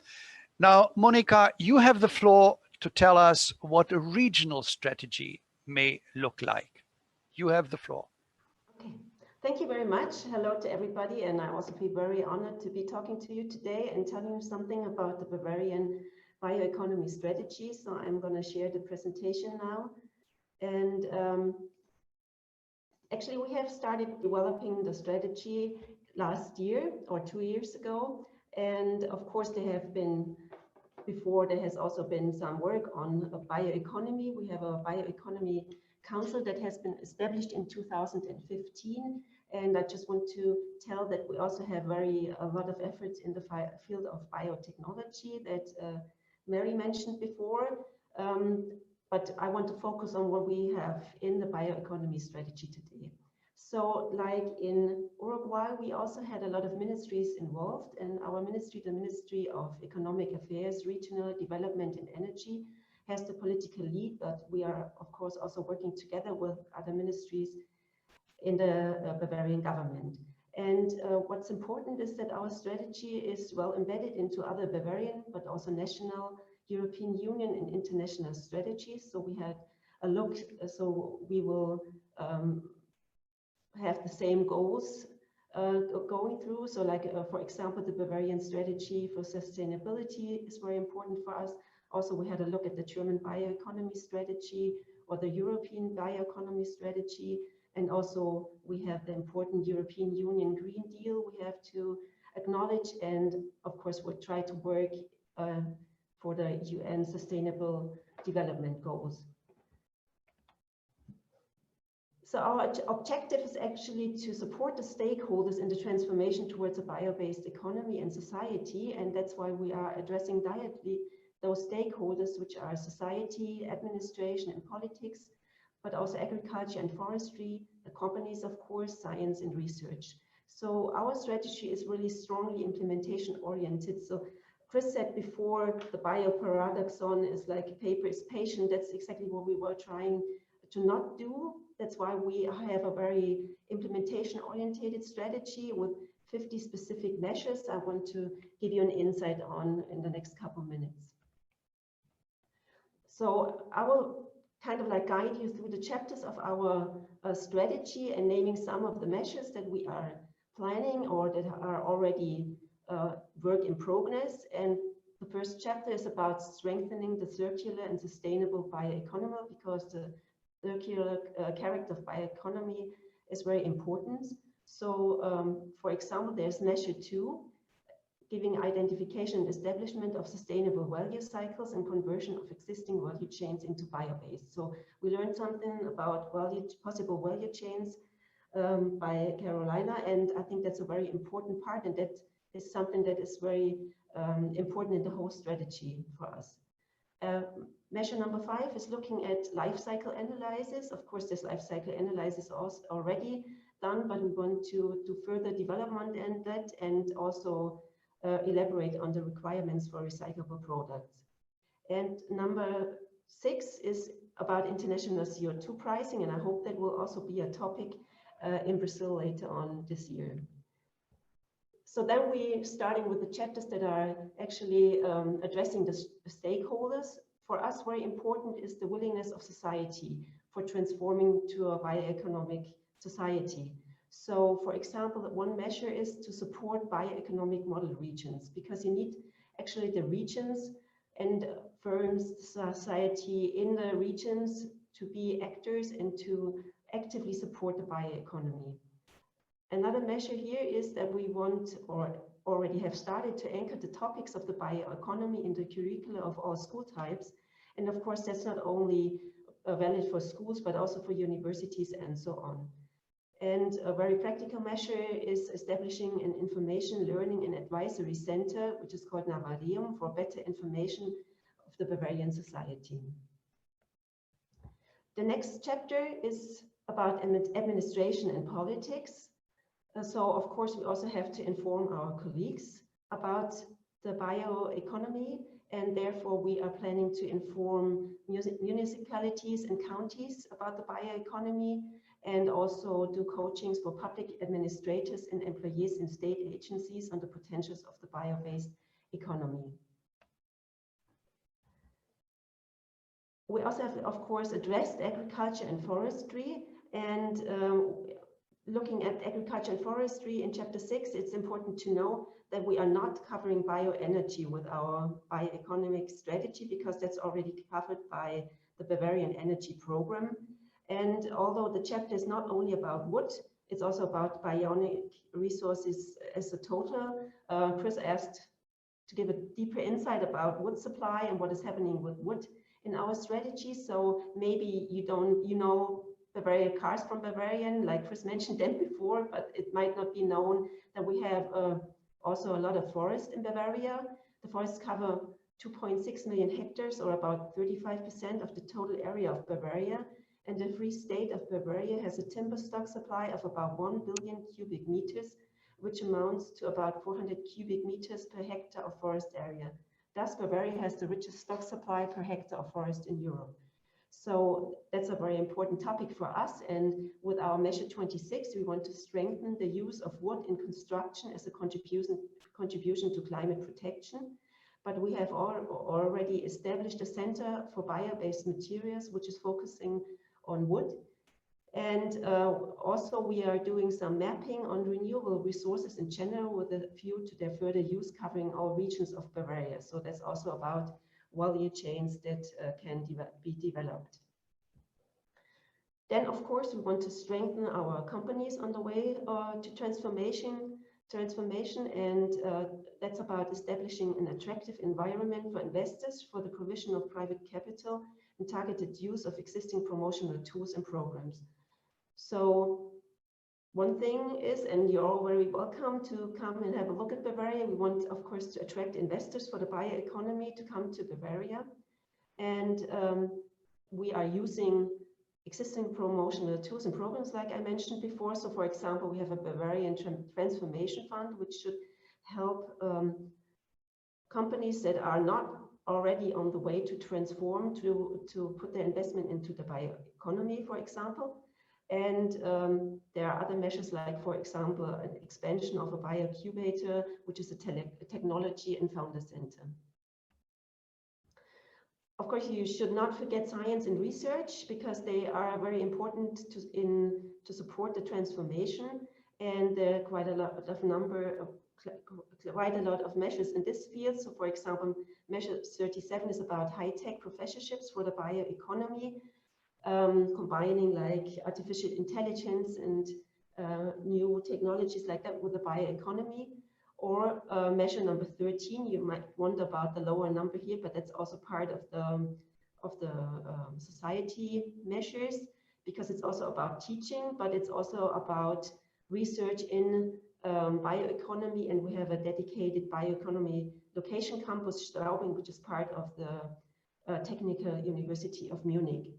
Now, Monika, you have the floor to tell us what a regional strategy may look like. You have the floor. Okay. Thank you very much. Hello to everybody, and I also feel very honored to be talking to you today and telling you something about the Bavarian bioeconomy strategy. So I'm going to share the presentation now. And actually, we have started developing the strategy last year or 2 years ago. And of course, there has also been some work on bioeconomy. We have a bioeconomy council that has been established in 2015. And I just want to tell that we also have a lot of efforts in the field of biotechnology that Mary mentioned before. But I want to focus on what we have in the bioeconomy strategy today. So like in Uruguay, we also had a lot of ministries involved, and our ministry, the Ministry of Economic Affairs, Regional Development and Energy, has the political lead, but we are of course also working together with other ministries in the Bavarian government. And what's important is that our strategy is well embedded into other Bavarian, but also national, European Union and international strategies. So we had a look, so we will have the same goals going through. So like, for example, the Bavarian strategy for sustainability is very important for us. Also, we had a look at the German bioeconomy strategy or the European bioeconomy strategy. And also we have the important European Union Green Deal we have to acknowledge. And of course, we'll try to work for the UN Sustainable Development Goals. So our objective is actually to support the stakeholders in the transformation towards a bio-based economy and society. And that's why we are addressing directly those stakeholders, which are society, administration, and politics, but also agriculture and forestry, the companies, of course, science and research. So our strategy is really strongly implementation oriented. So Chris said before, the bioparadoxon is like paper is patient. That's exactly what we were trying to not do. That's why we have a very implementation oriented strategy with 50 specific measures I want to give you an insight on in the next couple minutes. So I will kind of like guide you through the chapters of our strategy and naming some of the measures that we are planning or that are already work in progress. And the first chapter is about strengthening the circular and sustainable bioeconomy, because the circular character of bioeconomy is very important. So for example, there's measure 2, giving identification and establishment of sustainable value cycles and conversion of existing value chains into bio-based. So we learned something about possible value chains by Carolina, and I think that's a very important part, and that is something that is very important in the whole strategy for us. Measure number 5 is looking at life cycle analysis. Of course, this life cycle analysis is also already done, but we want to do further development in that and also elaborate on the requirements for recyclable products. And number 6 is about international CO2 pricing, and I hope that will also be a topic in Brazil later on this year. So then we're starting with the chapters that are actually addressing the stakeholders. For us, very important is the willingness of society for transforming to a bioeconomic society. So, for example, one measure is to support bioeconomic model regions, because you need actually the regions and firms, society in the regions to be actors and to actively support the bioeconomy. Another measure here is that we want, or already have started, to anchor the topics of the bioeconomy in the curricula of all school types. And of course, that's not only valid for schools, but also for universities and so on. And a very practical measure is establishing an information, learning and advisory center, which is called Navarium, for better information of the Bavarian society. The next chapter is about administration and politics. So of course, we also have to inform our colleagues about the bioeconomy, and therefore we are planning to inform municipalities and counties about the bioeconomy, and also do coachings for public administrators and employees in state agencies on the potentials of the bio-based economy. We also have, of course, addressed agriculture and forestry, and looking at agriculture and forestry in chapter 6, it's important to know that we are not covering bioenergy with our bioeconomic strategy, because that's already covered by the Bavarian Energy Program. And although the chapter is not only about wood, it's also about bionic resources as a total. Chris asked to give a deeper insight about wood supply and what is happening with wood in our strategy. So maybe you know Bavaria cars from Bavarian, like Chris mentioned them before, but it might not be known that we have also a lot of forest in Bavaria. The forests cover 2.6 million hectares, or about 35% of the total area of Bavaria. And the Free State of Bavaria has a timber stock supply of about 1 billion cubic meters, which amounts to about 400 cubic meters per hectare of forest area. Thus, Bavaria has the richest stock supply per hectare of forest in Europe. So that's a very important topic for us. And with our Measure 26, we want to strengthen the use of wood in construction as a contribution to climate protection. But we have already established a center for bio-based materials, which is focusing on wood. And also we are doing some mapping on renewable resources in general with a view to their further use, covering all regions of Bavaria. So that's also about value chains that can be developed. Then, of course, we want to strengthen our companies on the way to transformation, and that's about establishing an attractive environment for investors for the provision of private capital and targeted use of existing promotional tools and programs. So one thing is, and you're all very welcome to come and have a look at Bavaria. We want, of course, to attract investors for the bioeconomy to come to Bavaria. And we are using existing promotional tools and programs like I mentioned before. So for example, we have a Bavarian Transformation Fund, which should help companies that are not already on the way to transform to put their investment into the bioeconomy, for example. And there are other measures like, for example, an expansion of a bioincubator, which is a technology and founder center. Of course, you should not forget science and research, because they are very important to support the transformation. And there are quite a lot of measures in this field. So for example, measure 37 is about high-tech professorships for the bioeconomy, combining like artificial intelligence and new technologies like that with the bioeconomy. Or measure number 13, you might wonder about the lower number here, but that's also part of the society measures, because it's also about teaching, but it's also about research in bioeconomy. And we have a dedicated bioeconomy location campus, Straubing, which is part of the Technical University of Munich.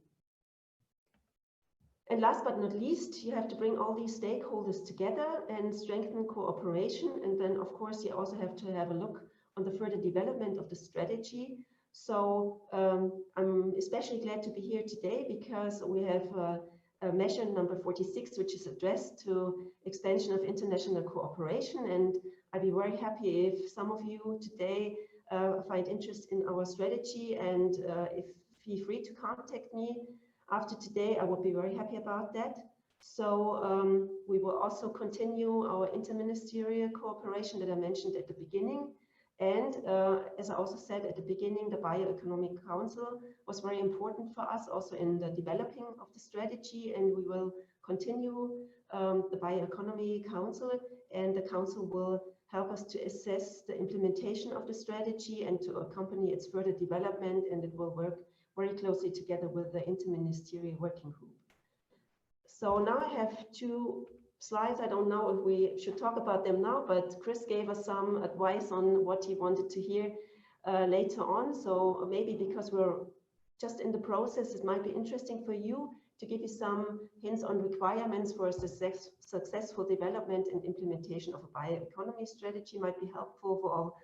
And last but not least, you have to bring all these stakeholders together and strengthen cooperation. And then, of course, you also have to have a look on the further development of the strategy. So I'm especially glad to be here today, because we have a measure number 46, which is addressed to expansion of international cooperation. And I'd be very happy if some of you today find interest in our strategy, and if feel free to contact me. After today, I would be very happy about that. So we will also continue our interministerial cooperation that I mentioned at the beginning. And as I also said at the beginning, the Bioeconomic Council was very important for us also in the developing of the strategy. And we will continue the Bioeconomy Council, and the Council will help us to assess the implementation of the strategy and to accompany its further development. And it will work very closely together with the Interministerial Working Group. So now I have two slides. I don't know if we should talk about them now, but Chris gave us some advice on what he wanted to hear later on. So maybe because we're just in the process, it might be interesting for you to give you some hints on requirements for a successful development and implementation of a bioeconomy strategy. Might be helpful for all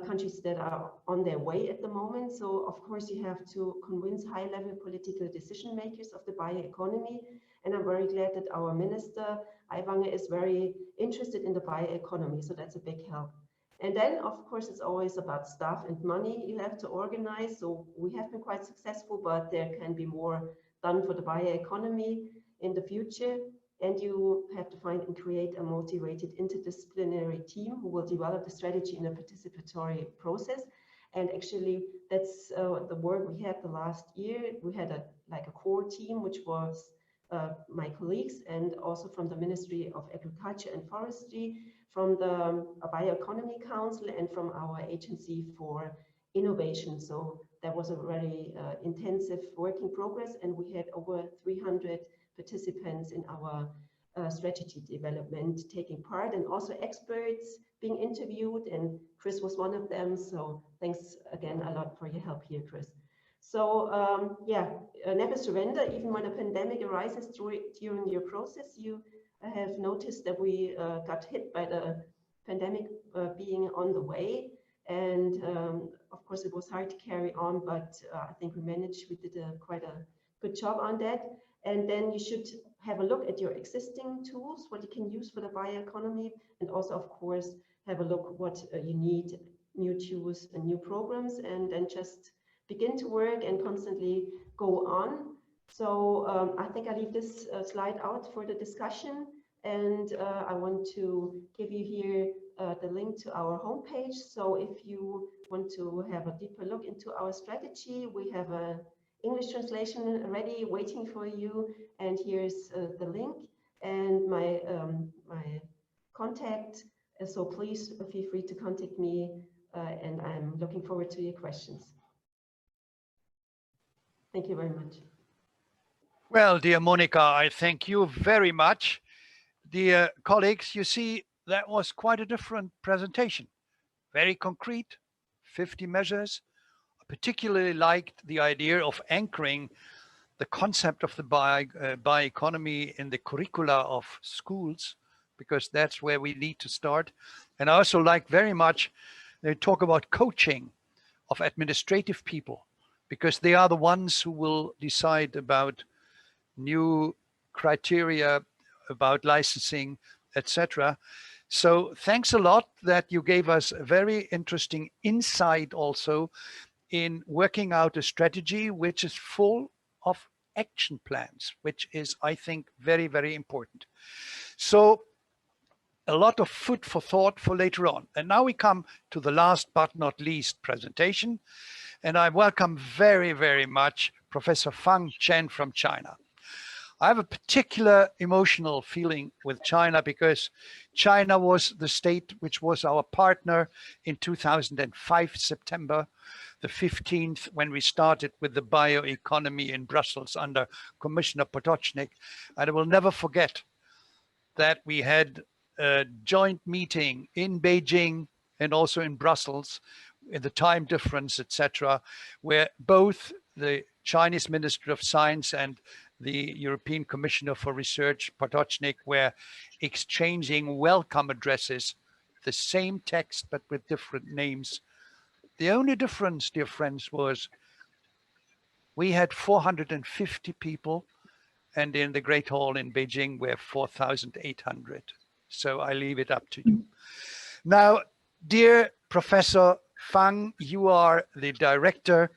countries that are on their way at the moment. So of course you have to convince high-level political decision makers of the bioeconomy, and I'm very glad that our minister Aiwanger is very interested in the bioeconomy, so that's a big help. And then of course it's always about staff and money you have to organize. So we have been quite successful, but there can be more done for the bioeconomy in the future. And you have to find and create a motivated interdisciplinary team who will develop the strategy in a participatory process. And actually, that's the work we had the last year. We had a core team, which was my colleagues, and also from the Ministry of Agriculture and Forestry, from the Bioeconomy Council, and from our Agency for Innovation. So that was a very intensive work in progress, and we had over 300 participants in our strategy development taking part, and also experts being interviewed, and Chris was one of them. So thanks again a lot for your help here, Chris. So yeah, never surrender, even when a pandemic arises during your process. You have noticed that we got hit by the pandemic being on the way. And of course, it was hard to carry on, but I think we managed. We did quite a good job on that. And then you should have a look at your existing tools, what you can use for the bioeconomy, and also, of course, have a look what you need, new tools and new programs, and then just begin to work and constantly go on. So I think I leave this slide out for the discussion, and I want to give you here the link to our homepage. So if you want to have a deeper look into our strategy, we have a English translation ready waiting for you, and here's the link and my contact. So please feel free to contact me, and I'm looking forward to your questions. Thank you very much. Well, dear Monika, I thank you very much. Dear colleagues, you see, that was quite a different presentation. Very concrete, 50 measures. I particularly liked the idea of anchoring the concept of the bioeconomy in the curricula of schools, because that's where we need to start. And I also like very much they talk about coaching of administrative people, because they are the ones who will decide about new criteria, about licensing, etc. So thanks a lot that you gave us a very interesting insight also in working out a strategy which is full of action plans, which is, I think, very, very important. So a lot of food for thought for later on. And now we come to the last but not least presentation. And I welcome very, very much Professor Fang Chen from China. I have a particular emotional feeling with China because China was the state which was our partner in 2005, September the 15th, when we started with the bioeconomy in Brussels under Commissioner Potočnik. And I will never forget that we had a joint meeting in Beijing and also in Brussels, in the time difference, etc., where both the Chinese Ministry of Science and the European Commissioner for Research, Potočnik, were exchanging welcome addresses, the same text, but with different names. The only difference, dear friends, was we had 450 people, and in the Great Hall in Beijing, we're 4,800. So I leave it up to you. Now, dear Professor Fang, you are the Director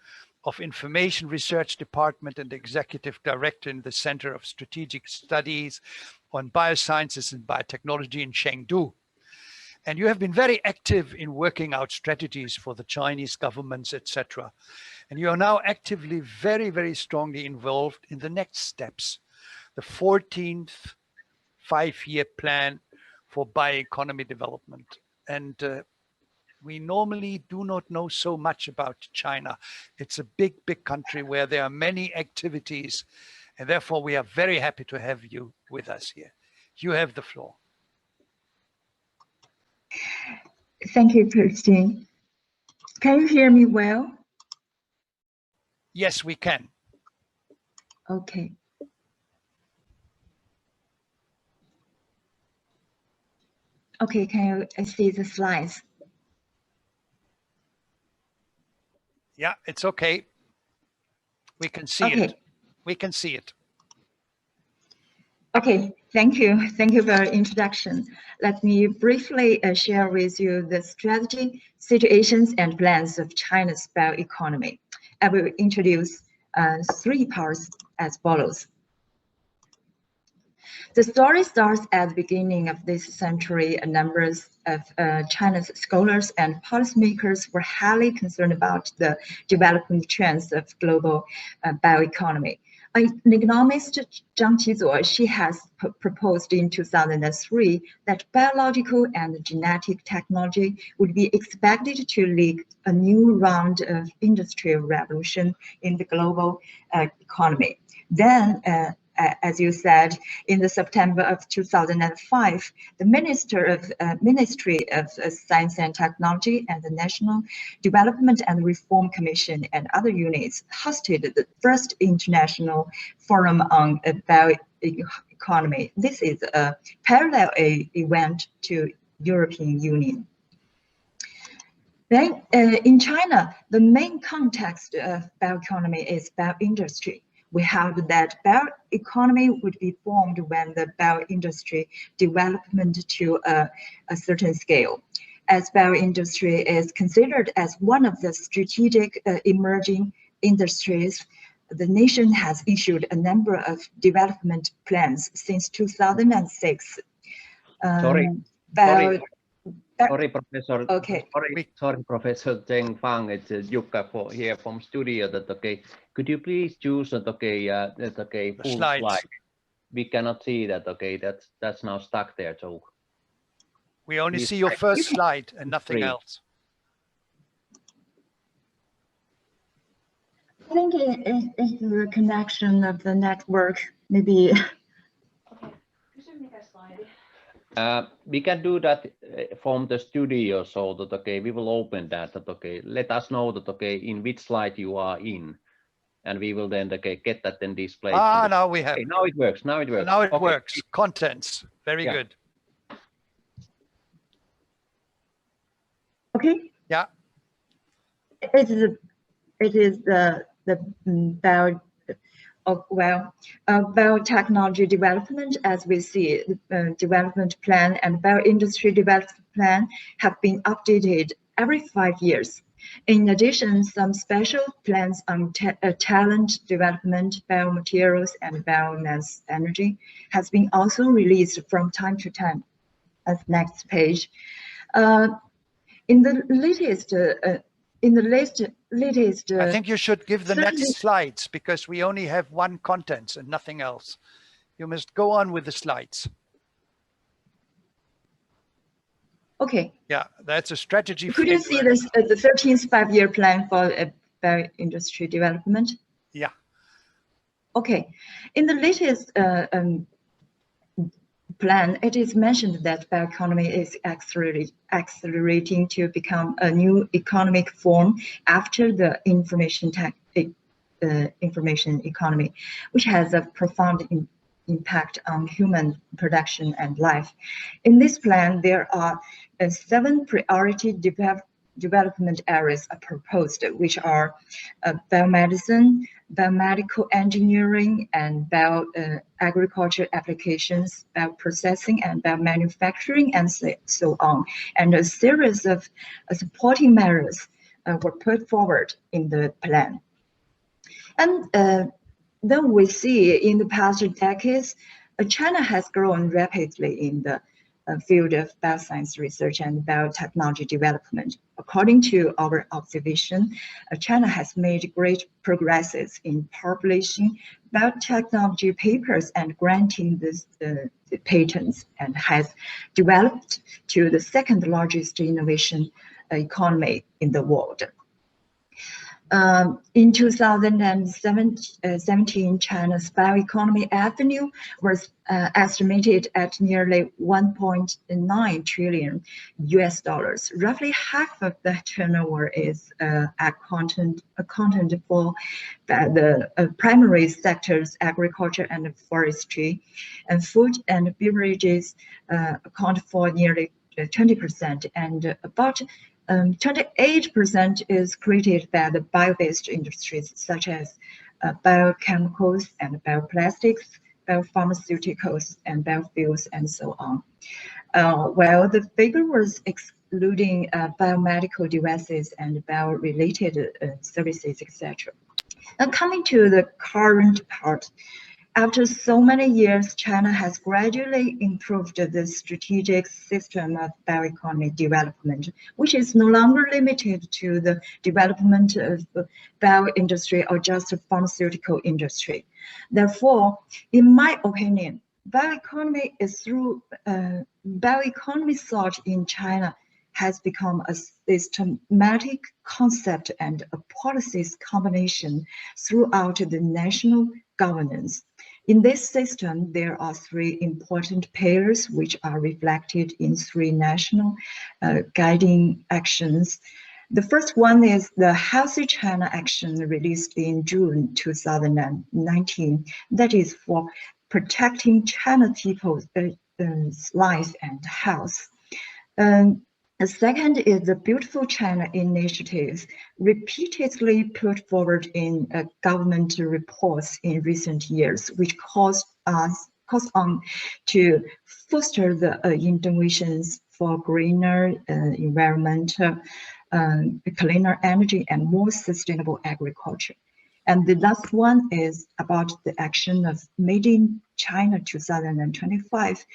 of Information Research Department and Executive Director in the Center of Strategic Studies on Biosciences and Biotechnology in Chengdu. And you have been very active in working out strategies for the Chinese governments, etc. And you are now actively, very, very strongly involved in the next steps, the 14th five-year plan for bioeconomy development. And we normally do not know so much about China. It's a big, big country where there are many activities, and therefore we are very happy to have you with us here. You have the floor. Thank you, Christine. Can you hear me well? Yes, we can. Okay. Okay, can you see the slides? Yeah, it's okay. We can see it. We can see it. Okay, thank you. Thank you for your introduction. Let me briefly share with you the strategy, situations, and plans of China's bioeconomy. I will introduce three parts as follows. The story starts at the beginning of this century. A number of China's scholars and policymakers were highly concerned about the development trends of global bioeconomy. An economist, Zhang Qizuo, she has proposed in 2003 that biological and genetic technology would be expected to lead a new round of industrial revolution in the global economy. Then, as you said, in the September of 2005, the Ministry of Science and Technology and the National Development and Reform Commission and other units hosted the first international forum on bioeconomy. This is a parallel event to European Union. Then in China, the main context of bioeconomy is bioindustry. We have that bioeconomy would be formed when the bioindustry development to a certain scale. As bioindustry is considered as one of the strategic emerging industries, the nation has issued a number of development plans since 2006. Sorry, Professor. Okay. Sorry, Professor Zheng Fang. It's Jukka here from studio. That okay? Could you please choose that okay? Full slide. We cannot see that. Okay, that's now stuck there. So we only see your first slide and nothing else. I think it's the connection of the network, maybe. Okay, could you make a slide? We can do that from the studio, so that okay, we will open that. That okay, let us know that okay, in which slide you are in, and we will then okay get that then displayed. Now we have. Okay, now it works. Now it works. Now it works. Contents. Very good. Okay. Yeah. It is the biotechnology development, as we see, development plan and bioindustry development plan have been updated every 5 years. In addition, some special plans on talent development, biomaterials, and biomass energy has been also released from time to time. As next page, in the latest. I think you should give the next slides because we only have one contents and nothing else. You must go on with the slides. Okay. Yeah, that's a strategy. Could you see this, the 13th five-year plan for bioindustry development? Yeah. Okay. In the latest plan, it is mentioned that bioeconomy is accelerating to become a new economic form after the information economy, which has a profound impact on human production and life. In this plan, there are 7 priority development areas proposed, which are biomedicine, biomedical engineering, and bioagriculture applications, bioprocessing and biomanufacturing, and so on. And a series of supporting measures were put forward in the plan. And then we see in the past decades, China has grown rapidly in the field of bioscience research and biotechnology development. According to our observation, China has made great progresses in publishing biotechnology papers and granting the patents, and has developed to the 2nd largest innovation economy in the world. In 2017, China's bioeconomy revenue was estimated at nearly $1.9 trillion. Roughly half of the turnover is accounted for the primary sectors, agriculture and forestry, and food and beverages account for nearly 20%, and about 28% is created by the bio-based industries such as biochemicals and bioplastics, biopharmaceuticals and biofuels, and so on. While the figure was excluding biomedical devices and bio-related services, etc. Now coming to the current part, After so many years, China has gradually improved the strategic system of bioeconomy development, which is no longer limited to the development of the bio-industry or just the pharmaceutical industry. Therefore, in my opinion, bioeconomy thought in China has become a systematic concept and a policies combination throughout the national governance. In this system, there are three important pillars which are reflected in three national guiding actions. The first one is the Healthy China Action released in June 2019, that is for protecting China people's life and health. The second is the Beautiful China initiative, repeatedly put forward in government reports in recent years, which calls on to foster the innovations for greener environment, cleaner energy, and more sustainable agriculture. And the last one is about the action of Made in China 2025,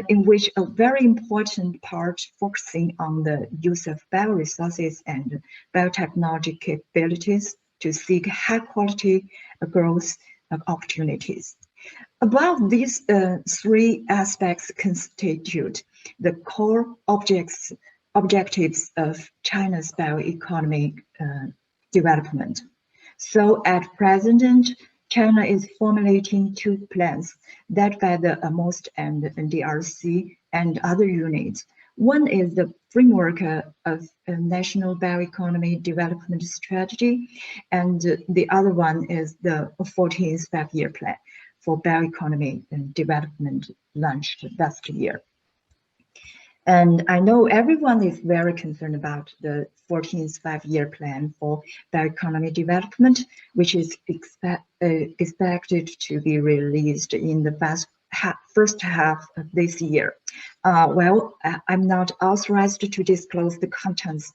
in which a very important part focusing on the use of bioresources and biotechnology capabilities to seek high quality growth opportunities. Above these three aspects constitute the core objectives of China's bioeconomy development. So at present, China is formulating two plans led by the MOST and NDRC and other units. One is the framework of a national bioeconomy development strategy, and the other one is the 14th five-year plan for bioeconomy and development launched last year. And I know everyone is very concerned about the 14th five-year plan for bioeconomy development, which is expected to be released in the first half of this year. Well, I'm not authorized to disclose the contents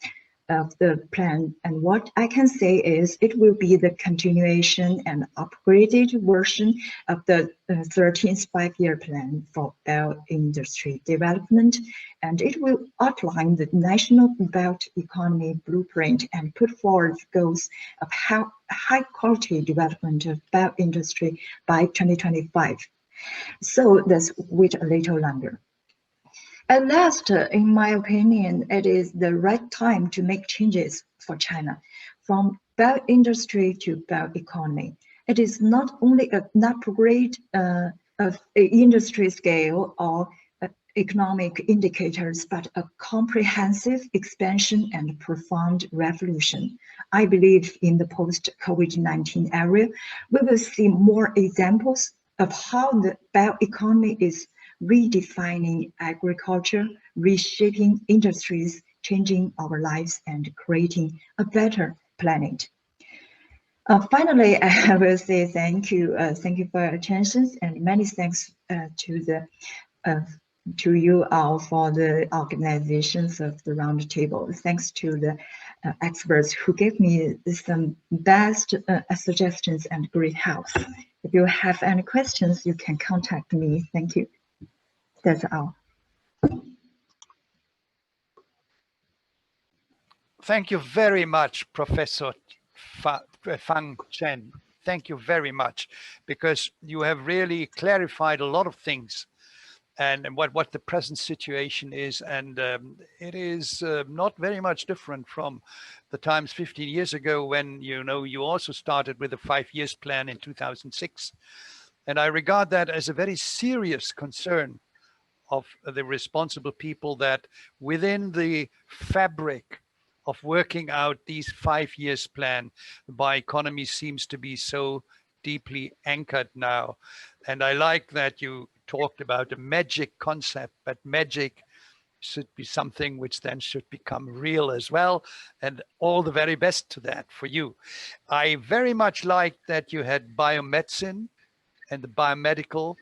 of the plan, and what I can say is it will be the continuation and upgraded version of the 13th five-year plan for bio-industry development, and it will outline the national bioeconomy blueprint and put forward goals of high-quality development of bio-industry by 2025. So let's wait a little longer. At last, in my opinion, it is the right time to make changes for China, from bio-industry to bioeconomy. It is not only an upgrade of industry scale or economic indicators, but a comprehensive expansion and profound revolution. I believe in the post-COVID-19 era, we will see more examples of how the bioeconomy is redefining agriculture, reshaping industries, changing our lives, and creating a better planet. Finally, I will say thank you for your attention, and many thanks to you all for the organizations of the Roundtable. Thanks to the experts who gave me some best suggestions and great help. If you have any questions, you can contact me. Thank you. That's all. Thank you very much, Professor Fang Chen. Thank you very much, because you have really clarified a lot of things and what the present situation is. And it is not very much different from the times 15 years ago when, you also started with a 5-year plan in 2006. And I regard that as a very serious concern of the responsible people, that within the fabric of working out these 5-year plan, the bioeconomy seems to be so deeply anchored now. And I like that you talked about a magic concept, but magic should be something which then should become real as well. And all the very best to that for you. I very much like that you had biomedicine and the biomedical,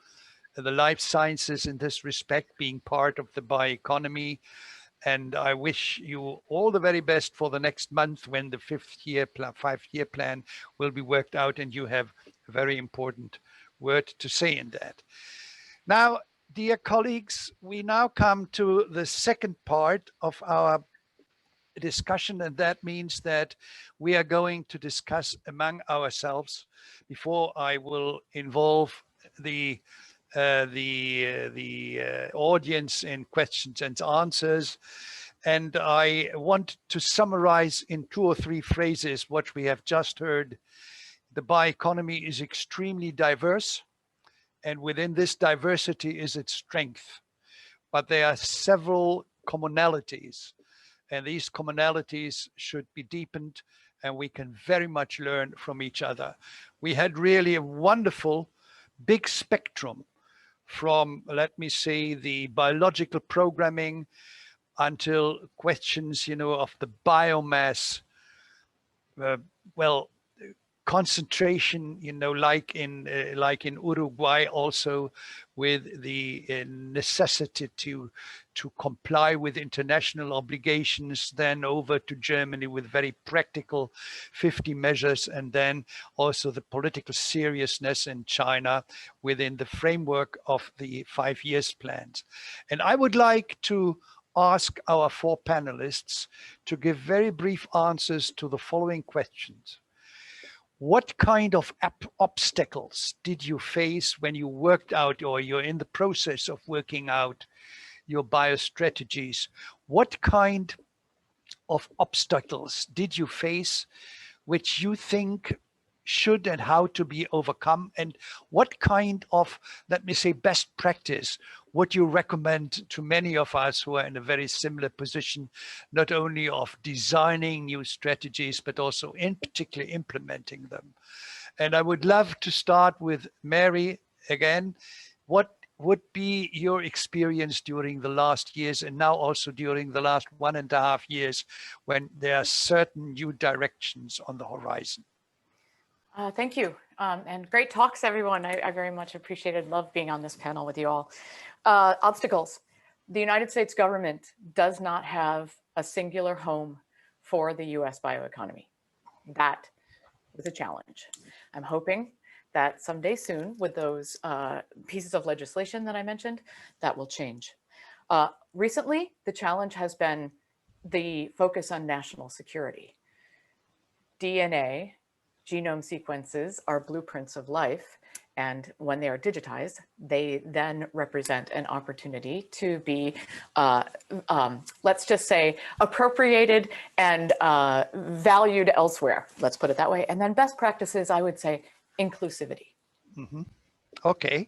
the life sciences in this respect being part of the bioeconomy. And I wish you all the very best for the next month when the 5-year plan will be worked out and you have a very important word to say in that. Now, dear colleagues, we now come to the second part of our discussion, and that means that we are going to discuss among ourselves before I will involve the audience in questions and answers. And I want to summarize in 2 or 3 phrases what we have just heard. The bioeconomy is extremely diverse, and within this diversity is its strength. But there are several commonalities, and these commonalities should be deepened, and we can very much learn from each other. We had really a wonderful big spectrum from, let me say, the biological programming until questions, of the biomass, concentration, like in Uruguay, also with the necessity to comply with international obligations, then over to Germany with very practical 50 measures, and then also the political seriousness in China within the framework of the 5 years plans. And I would like to ask our 4 panelists to give very brief answers to the following questions. What kind of obstacles did you face when you worked out, or you're in the process of working out, your biostrategies? What kind of obstacles did you face which you think should and how to be overcome? And what kind of, let me say, best practice would you recommend to many of us who are in a very similar position, not only of designing new strategies, but also in particular implementing them? And I would love to start with Mary again. What would be your experience during the last years, and now also during the last 1.5 years, when there are certain new directions on the horizon? Thank you. And great talks, everyone. I very much appreciated, love being on this panel with you all. Obstacles. The United States government does not have a singular home for the US bioeconomy. That was a challenge. I'm hoping that someday soon, with those pieces of legislation that I mentioned, that will change. Recently, the challenge has been the focus on national security. DNA, genome sequences are blueprints of life, and when they are digitized, they then represent an opportunity to be, let's just say, appropriated and valued elsewhere. Let's put it that way. And then best practices, I would say, inclusivity. Mm-hmm. Okay.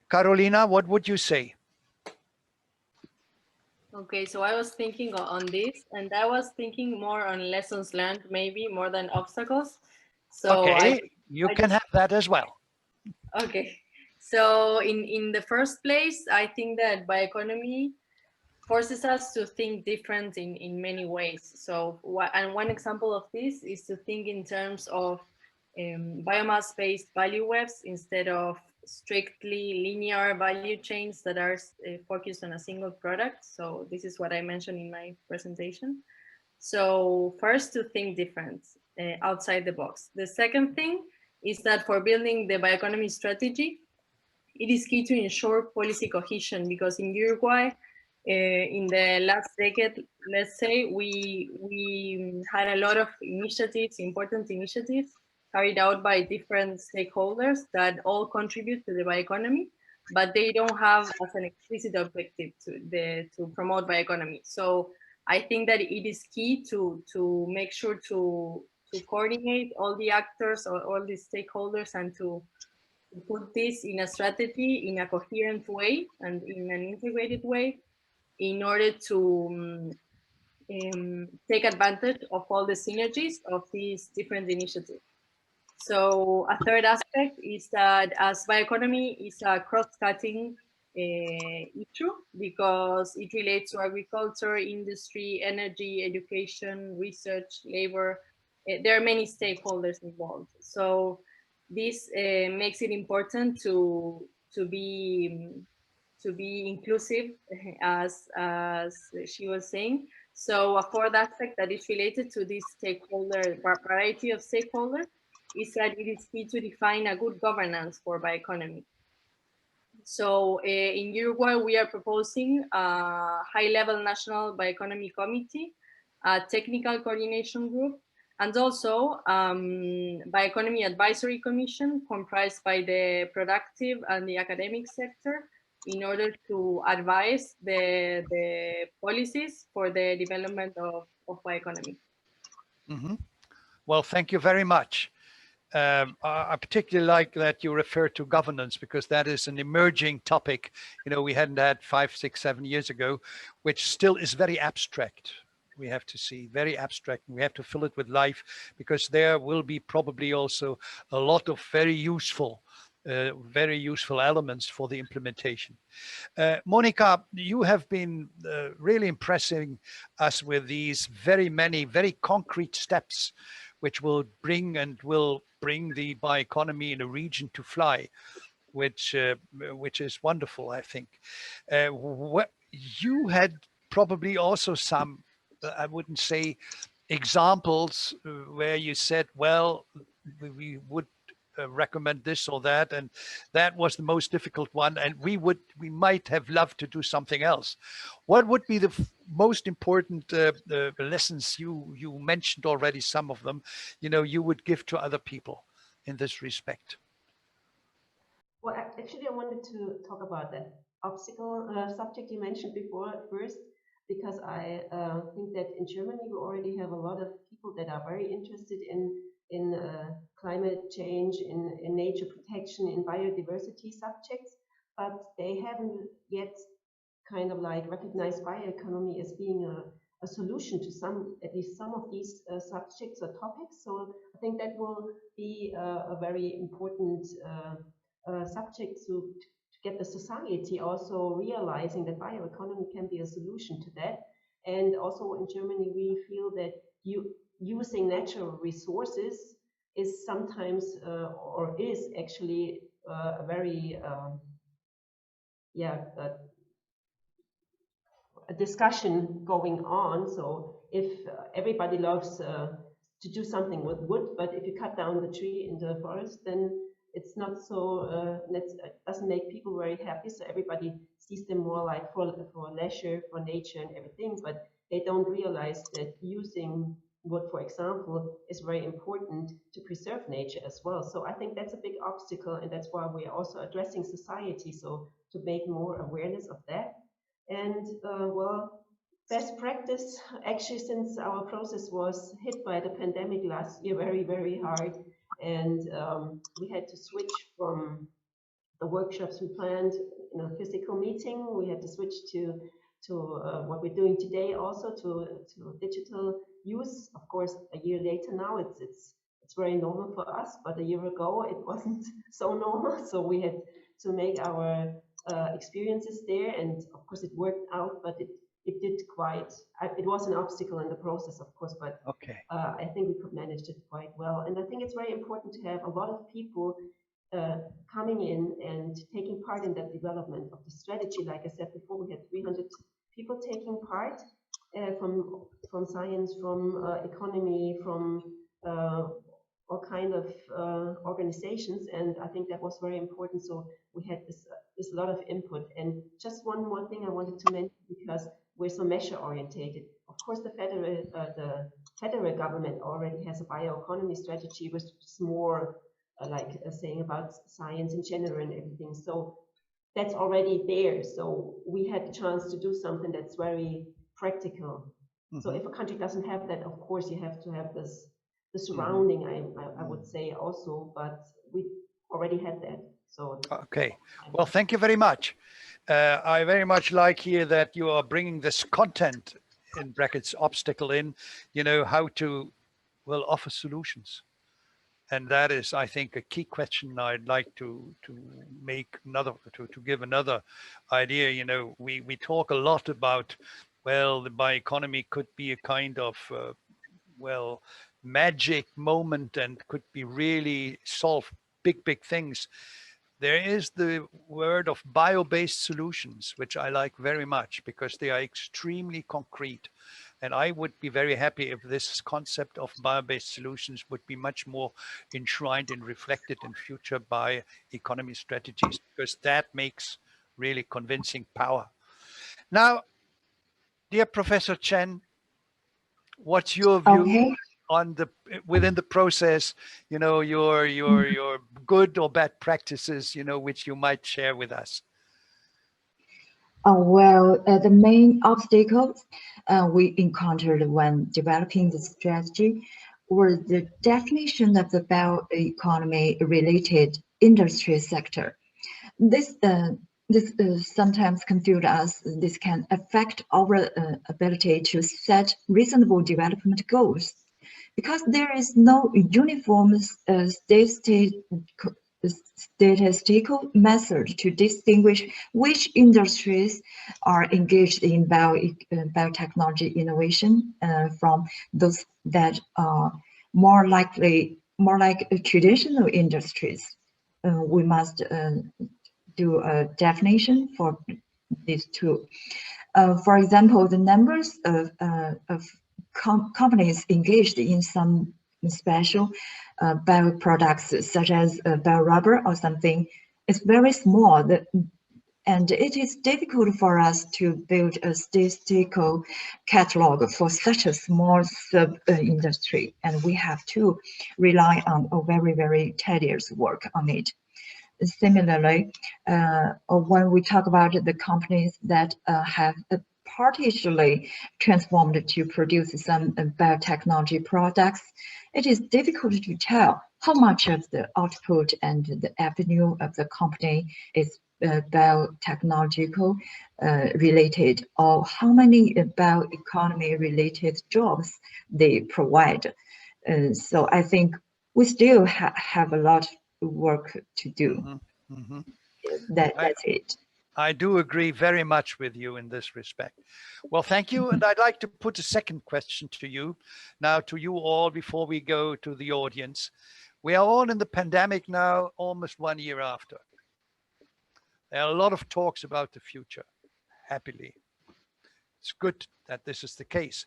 Carolina, what would you say? Okay, so I was thinking on this, and I was thinking more on lessons learned, maybe more than obstacles. So okay, you can have that as well. Okay, so in the first place, I think that bioeconomy forces us to think different in many ways. So, and one example of this is to think in terms of biomass-based value webs instead of strictly linear value chains that are focused on a single product. So this is what I mentioned in my presentation. So first, to think different, outside the box. The second thing is that for building the bioeconomy strategy, it is key to ensure policy cohesion, because in Uruguay, in the last decade, let's say, we had a lot of initiatives, important initiatives, carried out by different stakeholders that all contribute to the bioeconomy, but they don't have as an explicit objective to promote bioeconomy. So I think that it is key to make sure to coordinate all the actors or all the stakeholders and to put this in a strategy in a coherent way and in an integrated way in order to take advantage of all the synergies of these different initiatives. So a third aspect is that as bioeconomy is a cross-cutting issue, because it relates to agriculture, industry, energy, education, research, labor. There are many stakeholders involved. So this makes it important to be inclusive, as she was saying. So a fourth aspect that is related to this stakeholder variety of stakeholders is that it is key to define a good governance for bioeconomy. So in Uruguay, we are proposing a high-level national bioeconomy committee, a technical coordination group, and also bioeconomy advisory commission comprised by the productive and the academic sector in order to advise the policies for the development of bioeconomy. Mm-hmm. Well, thank you very much. I particularly like that you refer to governance, because that is an emerging topic. You know, we hadn't had 5, 6, 7 years ago, which still is very abstract. We have to see very abstract, and we have to fill it with life, because there will be probably also a lot of very useful elements for the implementation. Monika, you have been really impressing us with these many very concrete steps which will bring the bioeconomy in a region to fly, which is wonderful, I think. What you had probably also some, I wouldn't say examples where you said, well, we would recommend this or that, and that was the most difficult one, and we might have loved to do something else. What would be the most important lessons? You mentioned already some of them, you know, you would give to other people in this respect? Well, actually, I wanted to talk about that obstacle subject you mentioned before first, because I think that in Germany we already have a lot of people that are very interested in climate change, in nature protection, in biodiversity subjects, but they haven't yet kind of like recognized bioeconomy as being a solution to at least some of these subjects or topics. So I think that will be a very important subject to get the society also realizing that bioeconomy can be a solution to that. And also in Germany, we feel that using natural resources is sometimes or is actually a very a discussion going on. So if everybody loves to do something with wood, but if you cut down the tree in the forest, then it's not so, it doesn't make people very happy. So everybody sees them more like for leisure, for nature and everything, but they don't realize that using wood, for example, is very important to preserve nature as well. So I think that's a big obstacle, and that's why we are also addressing society, so to make more awareness of that. And well, best practice, actually, since our process was hit by the pandemic last year very, very hard, and we had to switch from the workshops we planned in a physical meeting. We had to switch to what we're doing today, also to digital use. Of course, a year later now, it's very normal for us, but a year ago it wasn't so normal. So we had to make our experiences there, and of course it worked out, but it was an obstacle in the process, of course, but okay. I think we could manage it quite well. And I think it's very important to have a lot of people coming in and taking part in that development of the strategy. Like I said before, we had 300 people taking part from science, from economy, from all kind of organizations, and I think that was very important. So we had this lot of input. And just one more thing I wanted to mention, because we're so measure orientated. Of course, the federal government already has a bioeconomy strategy, which is more like saying about science in general and everything. So that's already there. So we had the chance to do something that's very practical. Mm-hmm. So if a country doesn't have that, of course, you have to have the surrounding, I would say also, but we already had that. So okay, well, thank you very much. I very much like here that you are bringing this content in brackets obstacle in, you know, how to offer solutions. And that is, I think, a key question I'd like to make another, to give another idea. You know, we talk a lot about, well, the bioeconomy could be a kind of, magic moment and could be really solve big things. There is the word of bio-based solutions, which I like very much because they are extremely concrete. And I would be very happy if this concept of bio-based solutions would be much more enshrined and reflected in future bioeconomy strategies, because that makes really convincing power. Now, dear Professor Chen, what's your view Okay. on the within the process, your good or bad practices, which you might share with us? The main obstacles we encountered when developing the strategy were the definition of the bioeconomy related industry sector. This sometimes confuse us. This can affect our ability to set reasonable development goals, because there is no uniform statistical method to distinguish which industries are engaged in biotechnology innovation from those that are more like traditional industries. We must do a definition for these two. For example, the numbers of companies engaged in some special bioproducts, such as biorubber or something, is very small. And it is difficult for us to build a statistical catalog for such a small sub-industry. And we have to rely on a very, very tedious work on it. Similarly, when we talk about the companies that have partially transformed to produce some biotechnology products, it is difficult to tell how much of the output and the avenue of the company is biotechnological related, or how many bioeconomy related jobs they provide. So I think we still have a lot of work to do. Mm-hmm. Mm-hmm. That's it. I do agree very much with you in this respect. Well, thank you. And I'd like to put a second question to you now, to you all, before we go to the audience. We are all in the pandemic now, almost 1 year after. There are a lot of talks about the future, happily. It's good that this is the case.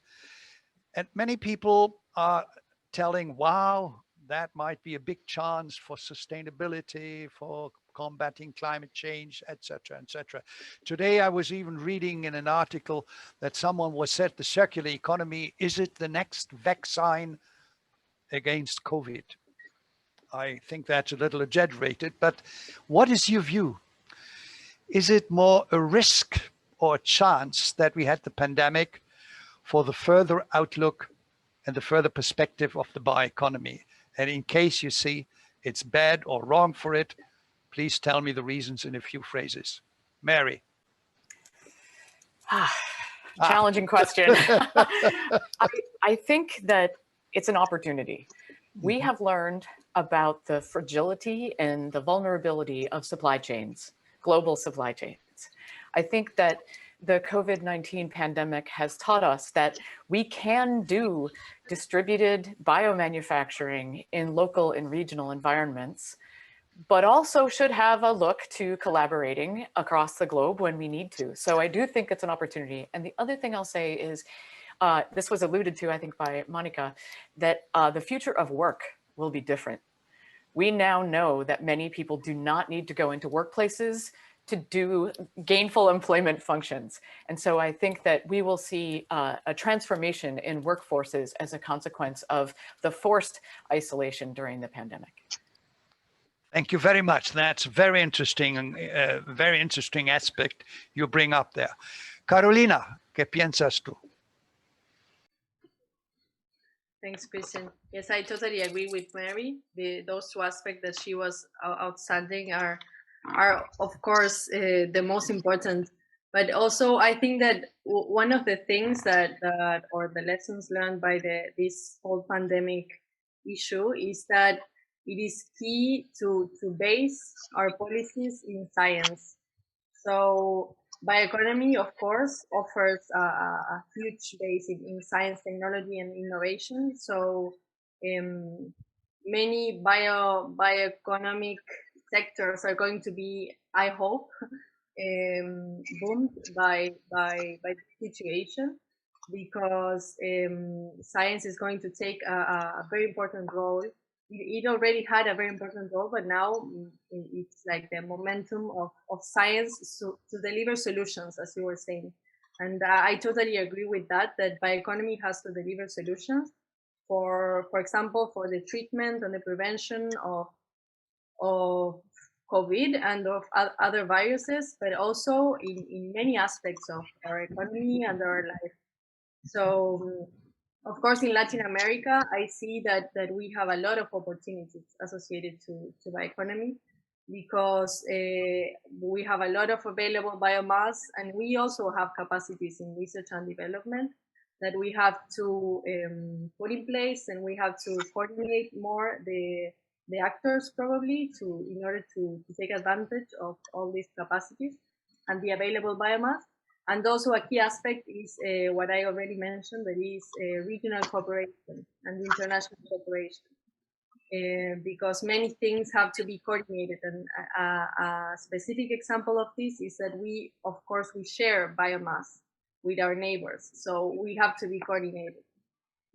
And many people are telling, wow, that might be a big chance for sustainability, for combating climate change, etc., etc. Today, I was even reading in an article that someone was said the circular economy, is it the next vaccine against COVID? I think that's a little exaggerated, but what is your view? Is it more a risk or a chance that we had the pandemic for the further outlook and the further perspective of the bioeconomy? And in case you see it's bad or wrong for it, please tell me the reasons in a few phrases. Mary. Challenging question. I think that it's an opportunity. We have learned about the fragility and the vulnerability of supply chains, global supply chains. I think that the COVID-19 pandemic has taught us that we can do distributed biomanufacturing in local and regional environments, but also should have a look to collaborating across the globe when we need to. So I do think it's an opportunity. And the other thing I'll say is, this was alluded to, I think, by Monika, that the future of work will be different. We now know that many people do not need to go into workplaces to do gainful employment functions. And so I think that we will see a transformation in workforces as a consequence of the forced isolation during the pandemic. Thank you very much. That's very interesting, and very interesting aspect you bring up there. Carolina, ¿qué piensas tú? Thanks, Christian. Yes, I totally agree with Mary. Those two aspects that she was outstanding are of course the most important. But also, I think that one of the things that or the lessons learned by this whole pandemic issue is that it is key to base our policies in science. So bioeconomy, of course, offers a huge base in science, technology, and innovation. So many bioeconomic sectors are going to be, I hope, boomed by the situation. because science is going to take a very important role. It already had a very important role, but now it's like the momentum of science to deliver solutions, as you were saying. And I totally agree with that bioeconomy has to deliver solutions for example, for the treatment and the prevention of COVID and of other viruses, but also in many aspects of our economy and our life. So, of course, in Latin America, I see that we have a lot of opportunities associated to bioeconomy because we have a lot of available biomass, and we also have capacities in research and development that we have to put in place, and we have to coordinate more the actors probably in order to take advantage of all these capacities and the available biomass. And also a key aspect is what I already mentioned, that is regional cooperation and international cooperation, because many things have to be coordinated. And a specific example of this is that we share biomass with our neighbors. So we have to be coordinated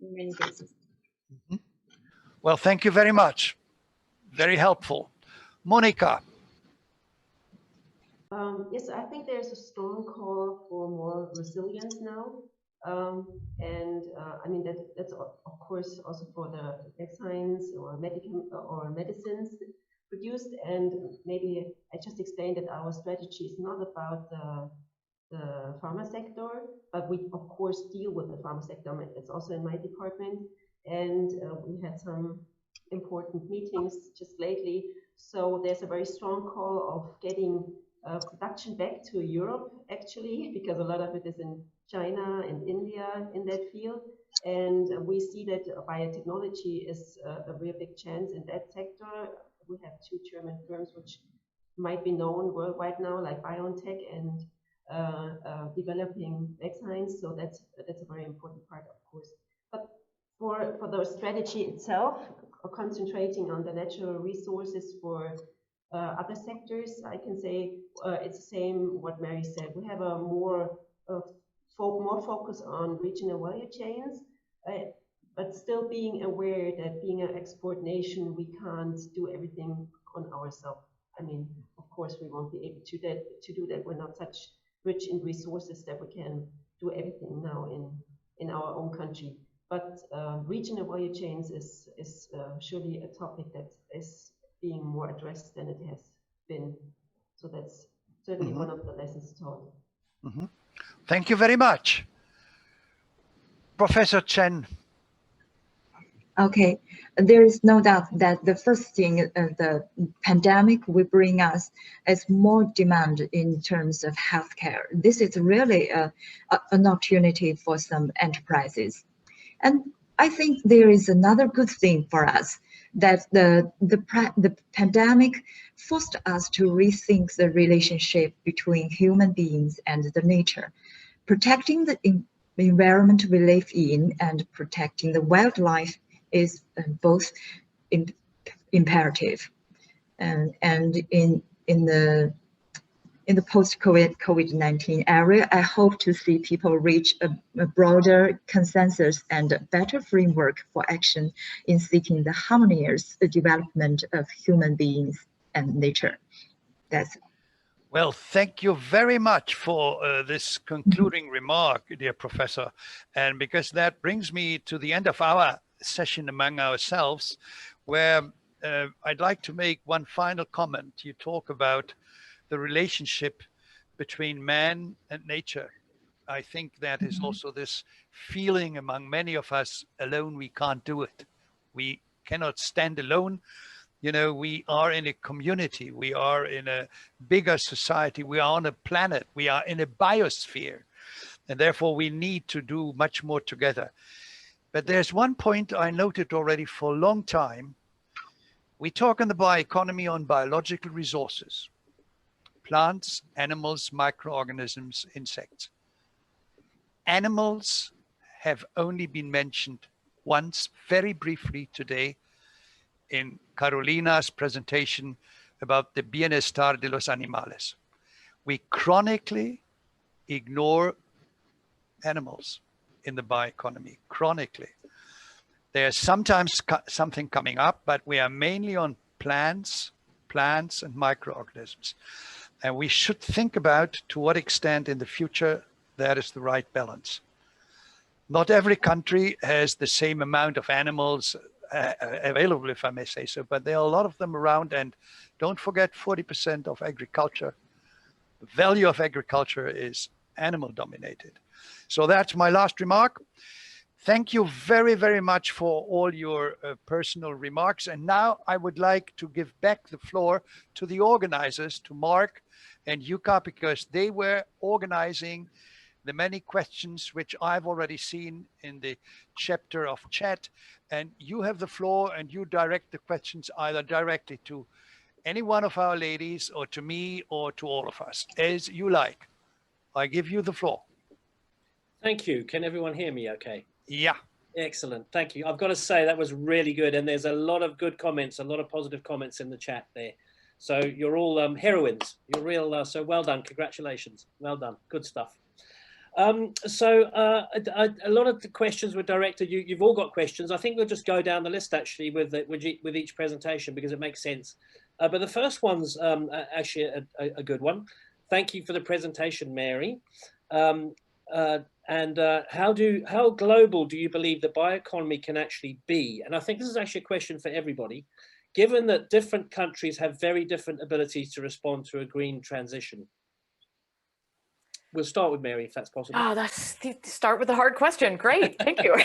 in many cases. Mm-hmm. Well, thank you very much. Very helpful. Monika. Yes, I think there's a strong call for more resilience now. I mean, that's of course also for the vaccines or medicines produced. And maybe I just explained that our strategy is not about the pharma sector, but we of course deal with the pharma sector. It's also in my department, and we had some important meetings just lately. So there's a very strong call of getting production back to Europe, actually, because a lot of it is in China and India in that field. And we see that biotechnology is a real big chance in that sector. We have 2 German firms which might be known worldwide now, like BioNTech and developing vaccines. So that's a very important part, of course. But for the strategy itself, concentrating on the natural resources for other sectors, I can say it's the same what Mary said. We have a more focus on regional value chains, but still being aware that being an export nation, we can't do everything on ourselves. I mean, of course, we won't be able to do that. We're not such rich in resources that we can do everything now in our own country. But regional value chains is surely a topic that is being more addressed than it has been. So that's certainly one of the lessons taught. Thank you very much. Professor Chen. Okay, there is no doubt that the first thing, the pandemic will bring us is more demand in terms of healthcare. This is really an opportunity for some enterprises. And I think there is another good thing for us, that the pandemic forced us to rethink the relationship between human beings and the nature. Protecting the environment we live in and protecting the wildlife is both imperative. And in the post-COVID-19 era, I hope to see people reach a broader consensus and a better framework for action in seeking the harmonious development of human beings and nature. That's well, thank you very much for this concluding remark, dear Professor. And because that brings me to the end of our session among ourselves, where I'd like to make one final comment. You talk about the relationship between man and nature. I think that is also this feeling among many of us, alone we can't do it. We cannot stand alone. You know, we are in a community, we are in a bigger society, we are on a planet, we are in a biosphere, and therefore we need to do much more together. But there's one point I noted already for a long time. We talk in the bioeconomy on biological resources. Plants, animals, microorganisms, insects. Animals have only been mentioned once, very briefly today, in Carolina's presentation about the bienestar de los animales. We chronically ignore animals. in the bioeconomy chronically. There's sometimes something coming up, but we are mainly on plants and microorganisms. And we should think about to what extent in the future that is the right balance. Not every country has the same amount of animals available, if I may say so, but there are a lot of them around. And don't forget, 40% of agriculture, the value of agriculture is animal dominated. So that's my last remark. Thank you very, very much for all your personal remarks. And now I would like to give back the floor to the organizers, to Mark and Yuka, because they were organizing the many questions which I've already seen in the chapter of chat. And you have the floor and you direct the questions either directly to any one of our ladies or to me or to all of us, as you like. I give you the floor. Thank you. Can everyone hear me okay? Yeah. Excellent. Thank you. I've got to say that was really good. And there's a lot of good comments, a lot of positive comments in the chat there. So you're all heroines. You're real. So well done. Congratulations. Well done. Good stuff. A lot of the questions were directed. You've all got questions. I think we'll just go down the list actually with each presentation because it makes sense. But the first one's actually a good one. Thank you for the presentation, Mary. How global do you believe the bioeconomy can actually be? And I think this is actually a question for everybody, given that different countries have very different abilities to respond to a green transition. We'll start with Mary, if that's possible. Oh, start with a hard question. Great, thank you.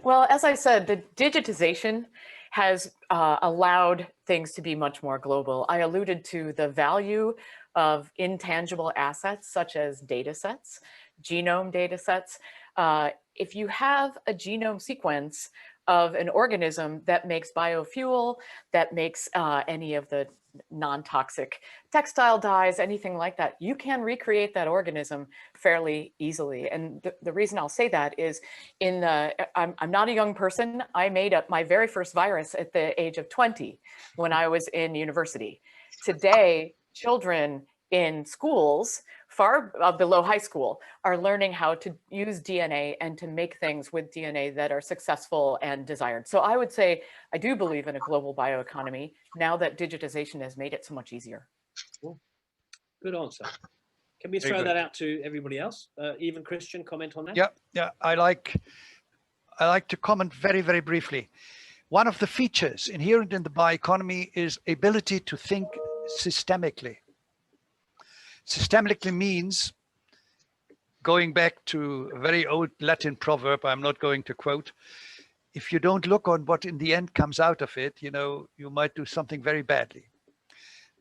Well, as I said, the digitization has allowed things to be much more global. I alluded to the value of intangible assets such as data sets, genome data sets. If you have a genome sequence of an organism that makes biofuel, that makes any of the non-toxic textile dyes, anything like that, you can recreate that organism fairly easily. And the reason I'll say that is I'm not a young person. I made up my very first virus at the age of 20 when I was in university. Today, children in schools far below high school are learning how to use DNA and to make things with DNA that are successful and desired. So I would say I do believe in a global bioeconomy now that digitization has made it so much easier. Cool. Good answer. Can we throw that out to everybody else? Even Christian, comment on that? Yeah. I like to comment very, very briefly. One of the features inherent in the bioeconomy is ability to think systemically. Systemically means, going back to a very old Latin proverb I'm not going to quote, if you don't look on what in the end comes out of it, you might do something very badly.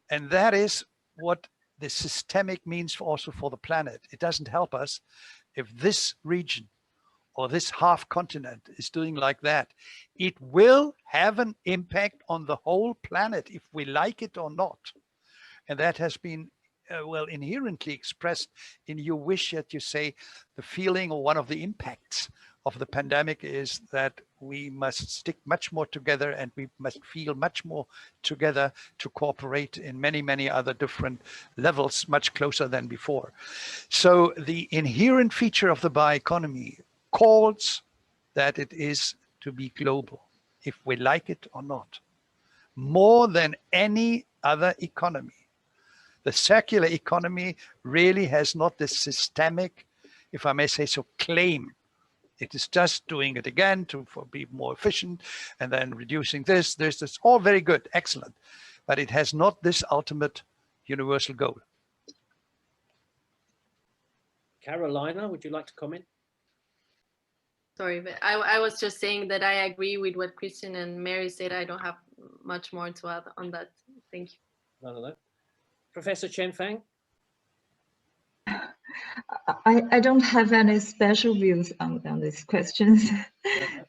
And that is what the systemic means also for the planet. It doesn't help us if this region or this half continent is doing like that. It will have an impact on the whole planet if we like it or not. And that has been inherently expressed in your wish that you say the feeling or one of the impacts of the pandemic is that we must stick much more together and we must feel much more together to cooperate in many, many other different levels, much closer than before. So the inherent feature of the bioeconomy calls that it is to be global, if we like it or not, more than any other economy. The circular economy really has not this systemic, if I may say so, claim. It is just doing it again to be more efficient and then reducing this. It's all very good, excellent, but it has not this ultimate universal goal. Carolina, would you like to comment? Sorry, but I was just saying that I agree with what Christian and Mary said. I don't have much more to add on that. Thank you. No. Professor Chen Fang? I don't have any special views on these questions.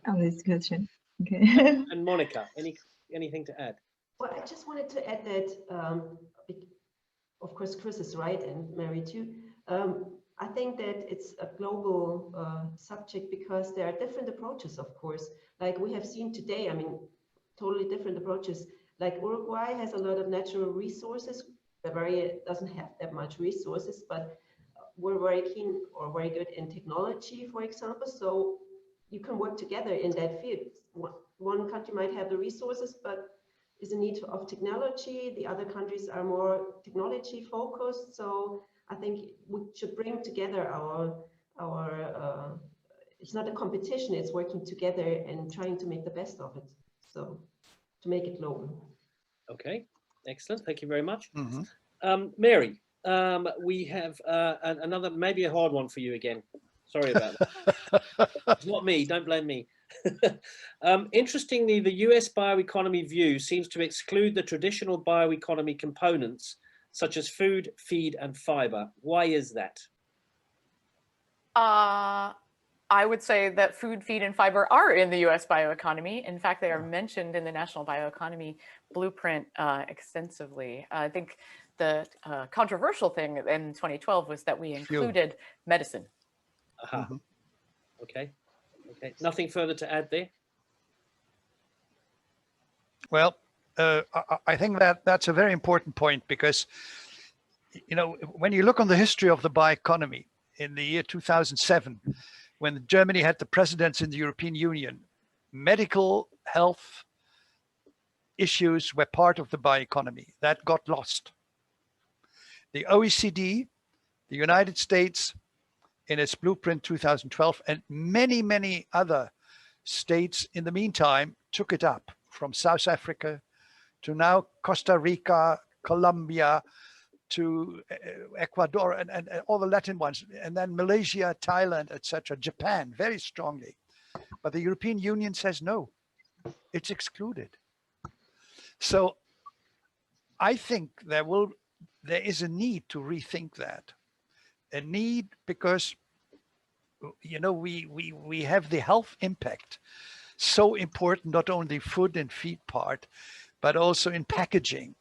On this question. Okay. And Monika, anything to add? Well, I just wanted to add that, of course, Chris is right, and Mary too. I think that it's a global subject because there are different approaches, of course. Like we have seen today, totally different approaches. Like Uruguay has a lot of natural resources. Bavaria doesn't have that much resources, but we're very keen or very good in technology, for example. So you can work together in that field. One country might have the resources, but is a need of technology. The other countries are more technology focused. So I think we should bring together our it's not a competition, it's working together and trying to make the best of it. So to make it global. Okay, excellent. Thank you very much. Mm-hmm. Mary, we have another, maybe a hard one for you again. Sorry about that. It's not me, don't blame me. Interestingly, the US bioeconomy view seems to exclude the traditional bioeconomy components, such as food, feed, and fiber. Why is that? I would say that food, feed, and fiber are in the US bioeconomy. In fact, they are mentioned in the National Bioeconomy Blueprint extensively. I think the controversial thing in 2012 was that we included medicine. Aha. Okay. Okay. Nothing further to add there? Well, I think that that's a very important point, because, you know, when you look on the history of the bioeconomy in the year 2007, when Germany had the presidency in the European Union, medical health issues were part of the bioeconomy. That got lost. The OECD, the United States, in its blueprint 2012, and many, many other states in the meantime took it up, from South Africa to now Costa Rica, Colombia, to Ecuador, and all the Latin ones, and then Malaysia, Thailand, etc., Japan, very strongly. But the European Union says no, it's excluded. So I think there is a need to rethink that. A need, because, you know, we have the health impact so important, not only food and feed part, but also in packaging,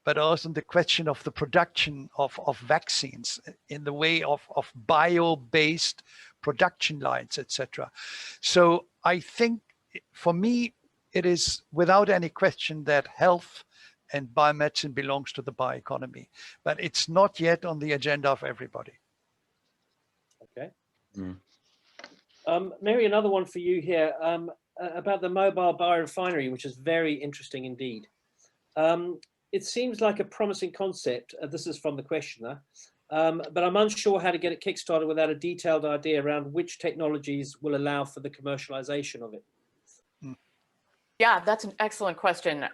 but also in the question of the production of vaccines in the way of bio-based production lines, etc. So I think, for me, it is without any question that health and biomedicine belongs to the bioeconomy, but it's not yet on the agenda of everybody. Okay. Mary, another one for you here about the Mobile Bio Refinery, which is very interesting indeed. It seems like a promising concept. This is from the questioner, but I'm unsure how to get it kickstarted without a detailed idea around which technologies will allow for the commercialization of it. Yeah, that's an excellent question.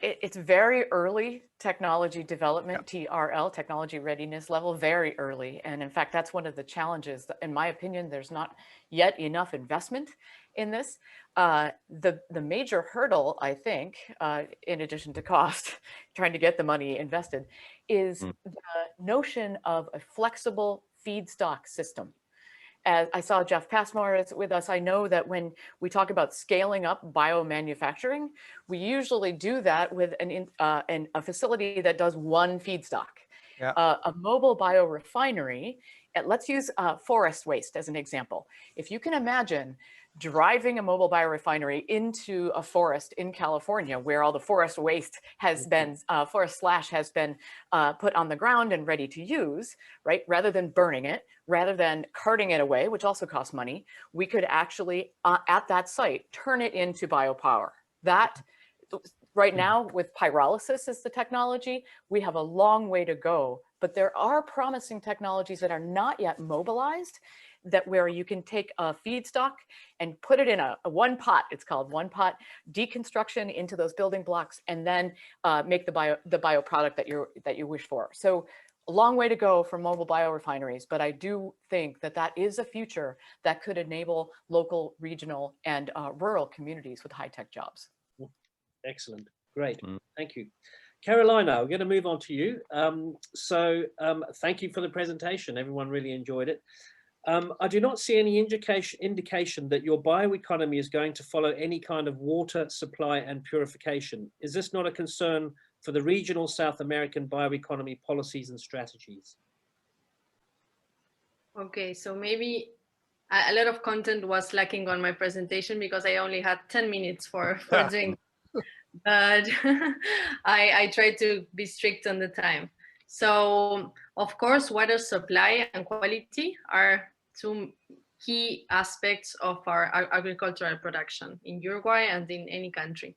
It's very early technology development, TRL, technology readiness level, very early. And in fact, that's one of the challenges. In my opinion, there's not yet enough investment in this. The major hurdle, I think, in addition to cost, trying to get the money invested, is the notion of a flexible feedstock system. As I saw Jeff Passmore is with us, I know that when we talk about scaling up biomanufacturing, we usually do that with a facility that does one feedstock. Yeah. A mobile biorefinery, let's use forest waste as an example. If you can imagine driving a mobile biorefinery into a forest in California where all the forest waste has been, forest slash has been put on the ground and ready to use, right? Rather than burning it, rather than carting it away, which also costs money, we could actually, at that site, turn it into biopower. That, right now, with pyrolysis as the technology, we have a long way to go, but there are promising technologies that are not yet mobilized, that where you can take a feedstock and put it in a one pot, it's called one pot, deconstruction into those building blocks, and then make the bioproduct that you wish for. So a long way to go for mobile biorefineries, but I do think that that is a future that could enable local, regional, and rural communities with high-tech jobs. Excellent, great, thank you. Carolina, we're going to move on to you. Thank you for the presentation. Everyone really enjoyed it. I do not see any indication that your bioeconomy is going to follow any kind of water supply and purification. Is this not a concern for the regional South American bioeconomy policies and strategies? Okay, so maybe a lot of content was lacking on my presentation because I only had 10 minutes for doing, but I tried to be strict on the time. So Of course, water supply and quality are two key aspects of our agricultural production in Uruguay and in any country.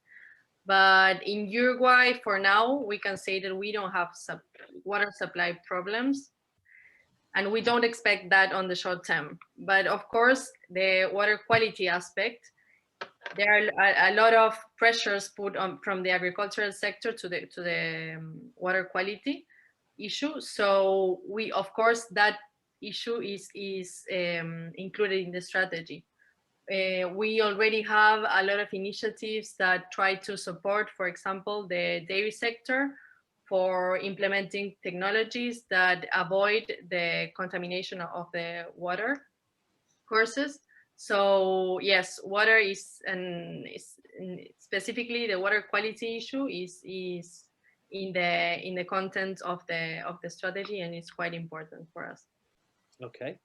But in Uruguay, for now, we can say that we don't have water supply problems, and we don't expect that on the short term. But of course, the water quality aspect, there are a lot of pressures put on from the agricultural sector to the water quality issue. So we, of course, that issue is included in the strategy. We already have a lot of initiatives that try to support, for example, the dairy sector for implementing technologies that avoid the contamination of the water courses. So yes, water is, and specifically the water quality issue is in the content of the strategy, and it's quite important for us. Okay.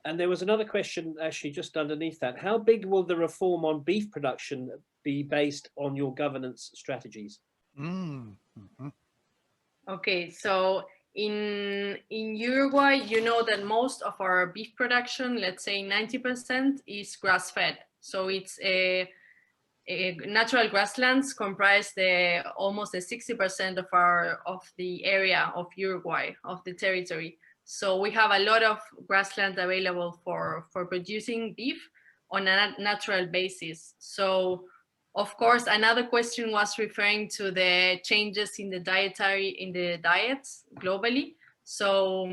And there was another question actually just underneath that. How big will the reform on beef production be based on your governance strategies? Okay, so in Uruguay, you know that most of our beef production, let's say 90%, is grass-fed. So it's natural grasslands comprise almost 60% of the area of Uruguay, of the territory. So we have a lot of grassland available for producing beef on a natural basis. So of course, another question was referring to the changes in the diets globally. So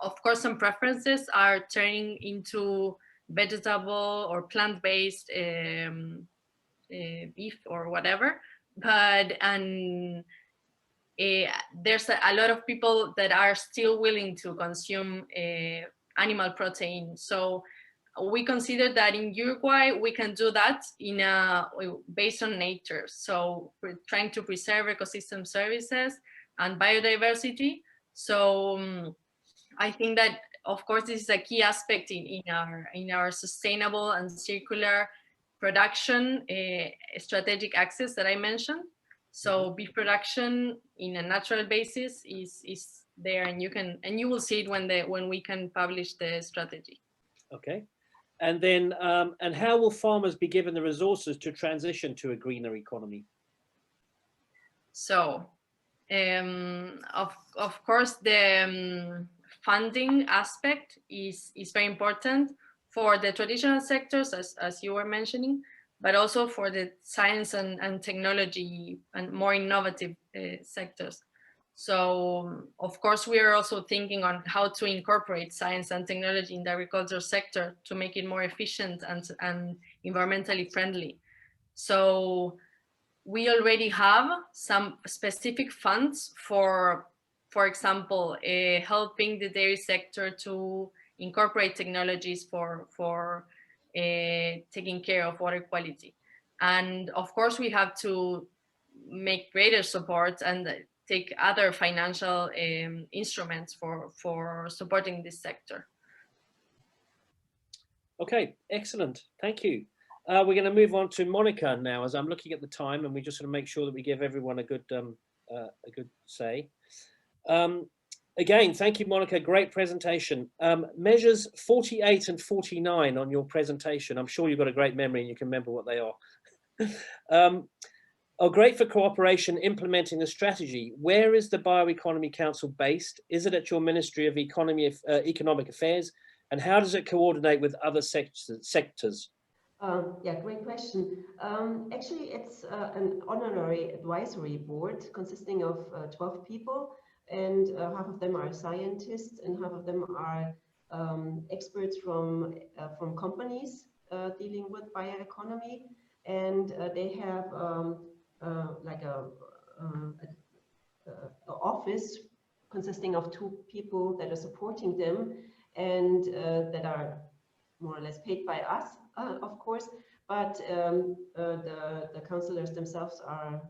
of course, some preferences are turning into vegetable or plant-based beef or whatever, but there's a lot of people that are still willing to consume animal protein. So we consider that in Uruguay we can do that based on nature. So we're trying to preserve ecosystem services and biodiversity. So I think that, of course, this is a key aspect in our sustainable and circular production strategic access that I mentioned. So beef production in a natural basis is there, and you will see it when we can publish the strategy. Okay. And then, and how will farmers be given the resources to transition to a greener economy? So, of course, the funding aspect is very important for the traditional sectors, as you were mentioning, but also for the science and technology and more innovative sectors. So, of course, we are also thinking on how to incorporate science and technology in the agriculture sector to make it more efficient and environmentally friendly. So we already have some specific funds for example, helping the dairy sector to incorporate technologies for taking care of water quality. And of course, we have to make greater support and take other financial instruments for supporting this sector. Okay, excellent. Thank you. We're going to move on to Monika now, as I'm looking at the time, and we just want to make sure that we give everyone a good say. Again, thank you, Monika. Great presentation. Measures 48 and 49 on your presentation. I'm sure you've got a great memory and you can remember what they are. Are great for cooperation implementing the strategy. Where is the Bioeconomy Council based? Is it at your Ministry of Economic Affairs? And how does it coordinate with other sectors? Yeah, great question. Actually, it's an honorary advisory board consisting of 12 people, and half of them are scientists and half of them are experts from companies dealing with bioeconomy, and they have like a office consisting of 2 people that are supporting them and that are more or less paid by us, of course, but the councillors themselves are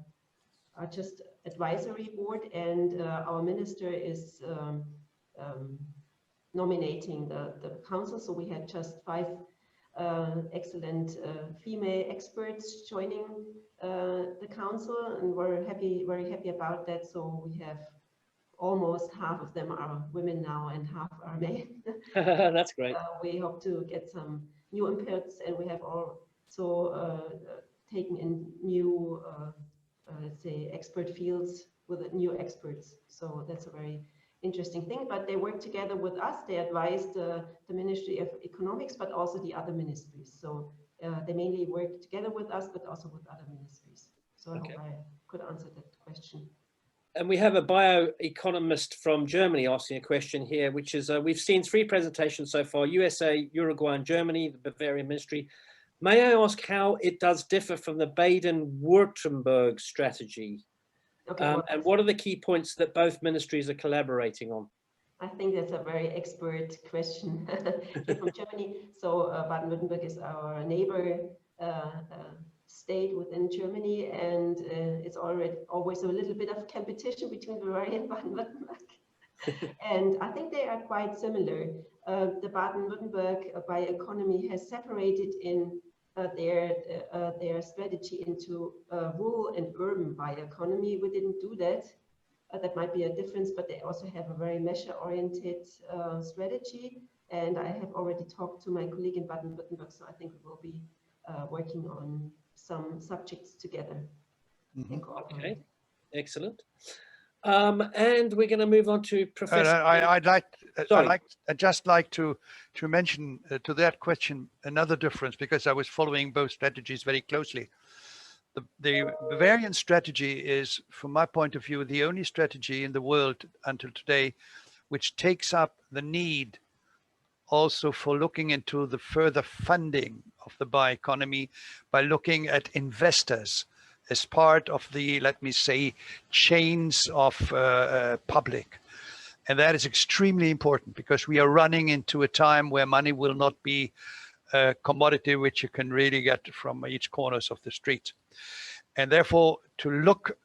just advisory board, and our minister is nominating the council. So we had just 5 excellent female experts joining the council, and we're very happy about that. So we have almost half of them are women now and half are men. That's great. We hope to get some new inputs, and we have also taken in new, let's say, expert fields with new experts. So that's a very interesting thing, but they work together with us. They advise the Ministry of Economics, but also the other ministries. So they mainly work together with us, but also with other ministries. So I hope I could answer that question. And we have a bioeconomist from Germany asking a question here, which is, we've seen 3 presentations so far, USA, Uruguay, and Germany, the Bavarian ministry. May I ask how it does differ from the Baden-Wurttemberg strategy? Okay, and what are the key points that both ministries are collaborating on? I think that's a very expert question from Germany. So Baden-Württemberg is our neighbor state within Germany, and it's always a little bit of competition between Bavaria and Baden-Württemberg. And I think they are quite similar. The Baden-Württemberg bioeconomy has separated in their strategy into rural and urban bioeconomy. We didn't do that. That might be a difference, but they also have a very measure-oriented strategy. And I have already talked to my colleague in Baden-Württemberg, so I think we will be working on some subjects together. Okay, excellent. And we're going to move on to Professor. I'd just like to mention to that question another difference, because I was following both strategies very closely. The Bavarian strategy is, from my point of view, the only strategy in the world until today which takes up the need also for looking into the further funding of the bioeconomy by looking at investors as part of the, let me say, chains of public. And that is extremely important, because we are running into a time where money will not be a commodity which you can really get from each corners of the street. And therefore, to look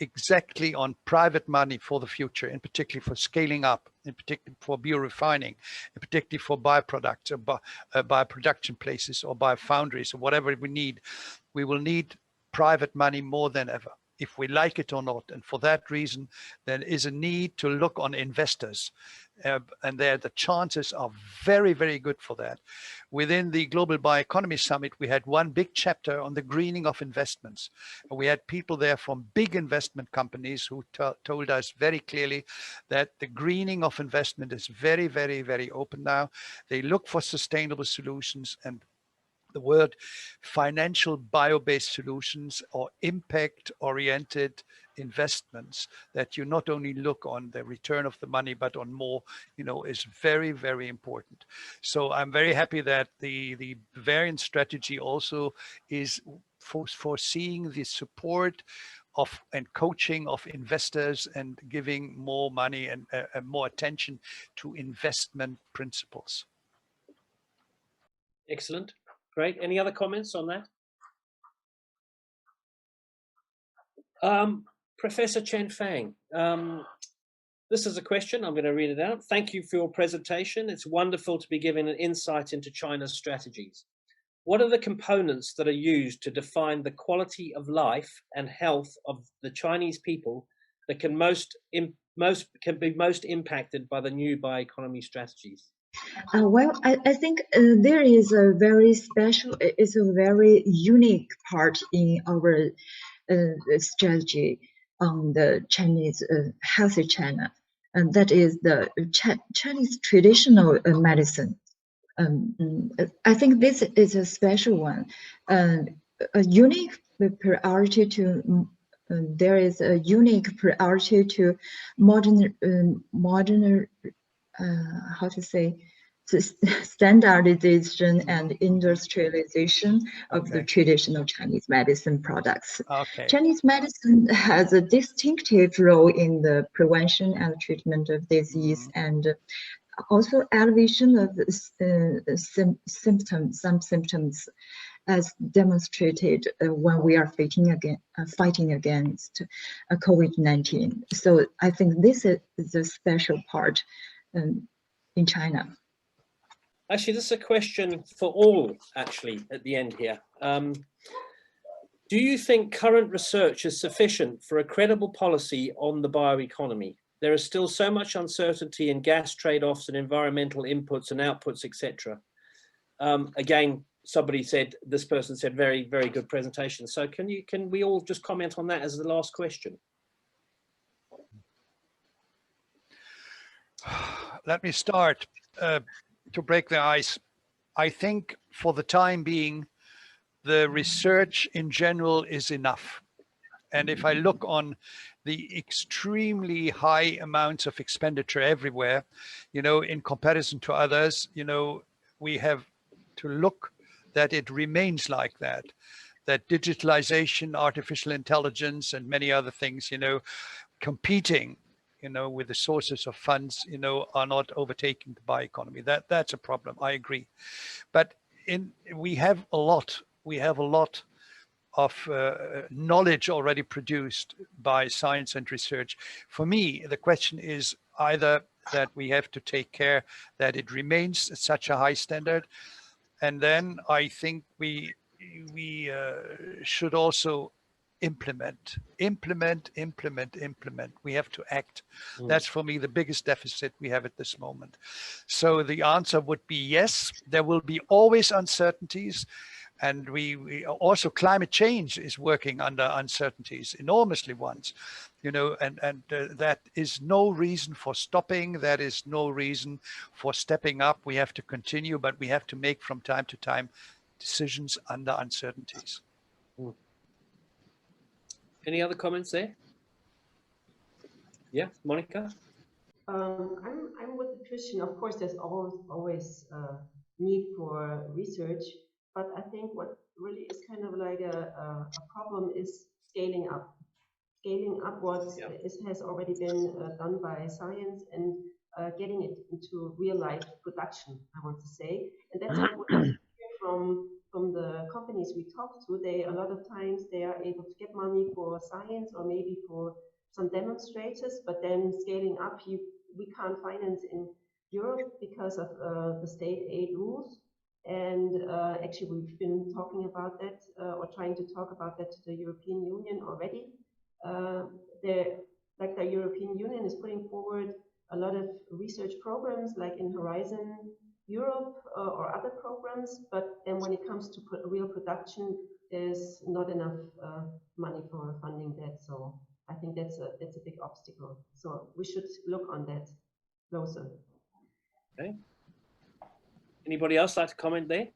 exactly on private money for the future, in particular for scaling up, in particular for biorefining, in particular for bioproducts, or bioproduction places, or biofoundries, or whatever we will need private money more than ever, if we like it or not. And for that reason, there is a need to look on investors. And the chances are very, very good for that. Within the Global Bioeconomy Summit, we had one big chapter on the greening of investments. And we had people there from big investment companies who told us very clearly that the greening of investment is very, very, very open now. They look for sustainable solutions, and the word financial bio-based solutions or impact-oriented investments, that you not only look on the return of the money, but on more, is very, very important. So I'm very happy that the Bavarian strategy also is foreseeing the support of and coaching of investors, and giving more money and more attention to investment principles. Excellent. Great. Any other comments on that? Professor Chen Fang, this is a question. I'm going to read it out. Thank you for your presentation. It's wonderful to be given an insight into China's strategies. What are the components that are used to define the quality of life and health of the Chinese people that can be most impacted by the new bioeconomy strategies? Well, I think there is a very special, it's a very unique part in our strategy on the Chinese healthy China, and that is the Chinese traditional medicine. I think this is a special one, a unique priority to. There is a unique priority to modern how to say, standardization and industrialization of the traditional Chinese medicine products. Chinese medicine has a distinctive role in the prevention and treatment of disease, and also elevation of some symptoms, as demonstrated when we are fighting against COVID-19. So I think this is a special part in China. Actually, this is a question for all, actually, at the end here. Do you think current research is sufficient for a credible policy on the bioeconomy? there is still so much uncertainty in gas trade-offs and environmental inputs and outputs, etc. Again, somebody said, this person said, very, very good presentation. So can we all just comment on that as the last question? Let me start to break the ice. I think for the time being, the research in general is enough. And if I look on the extremely high amounts of expenditure everywhere, you know, in comparison to others, you know, we have to look that it remains like that, that digitalization, artificial intelligence, and many other things, you know, competing, you know, with the sources of funds, you know, are not overtaking the bioeconomy. That's a problem. I agree. But we have a lot of knowledge already produced by science and research. For me, the question is either that we have to take care that it remains at such a high standard, and then I think we should also implement. We have to act. That's for me the biggest deficit we have at this moment. So the answer would be yes, there will be always uncertainties. And we also, climate change is working under uncertainties, enormously ones, you know, and that is no reason for stopping. That is no reason for stepping up. We have to continue, but we have to make from time to time decisions under uncertainties. Any other comments there? Yeah, Monika? I'm with Christian. Of course, there's always need for research, but I think what really is kind of like a problem is scaling up. Scaling up what has already been done by science and getting it into real life production, I want to say. And that's what we hear from the companies we talk to. A lot of times they are able to get money for science or maybe for some demonstrators, but then scaling up, we can't finance in Europe because of the state aid rules. And actually, we've been talking about that or trying to talk about that to the European Union already. The European Union is putting forward a lot of research programs like in Horizon Europe or other programs, but then when it comes to real production, there's not enough money for funding that. So I think that's a big obstacle. So we should look on that closer. Okay. Anybody else like to comment there?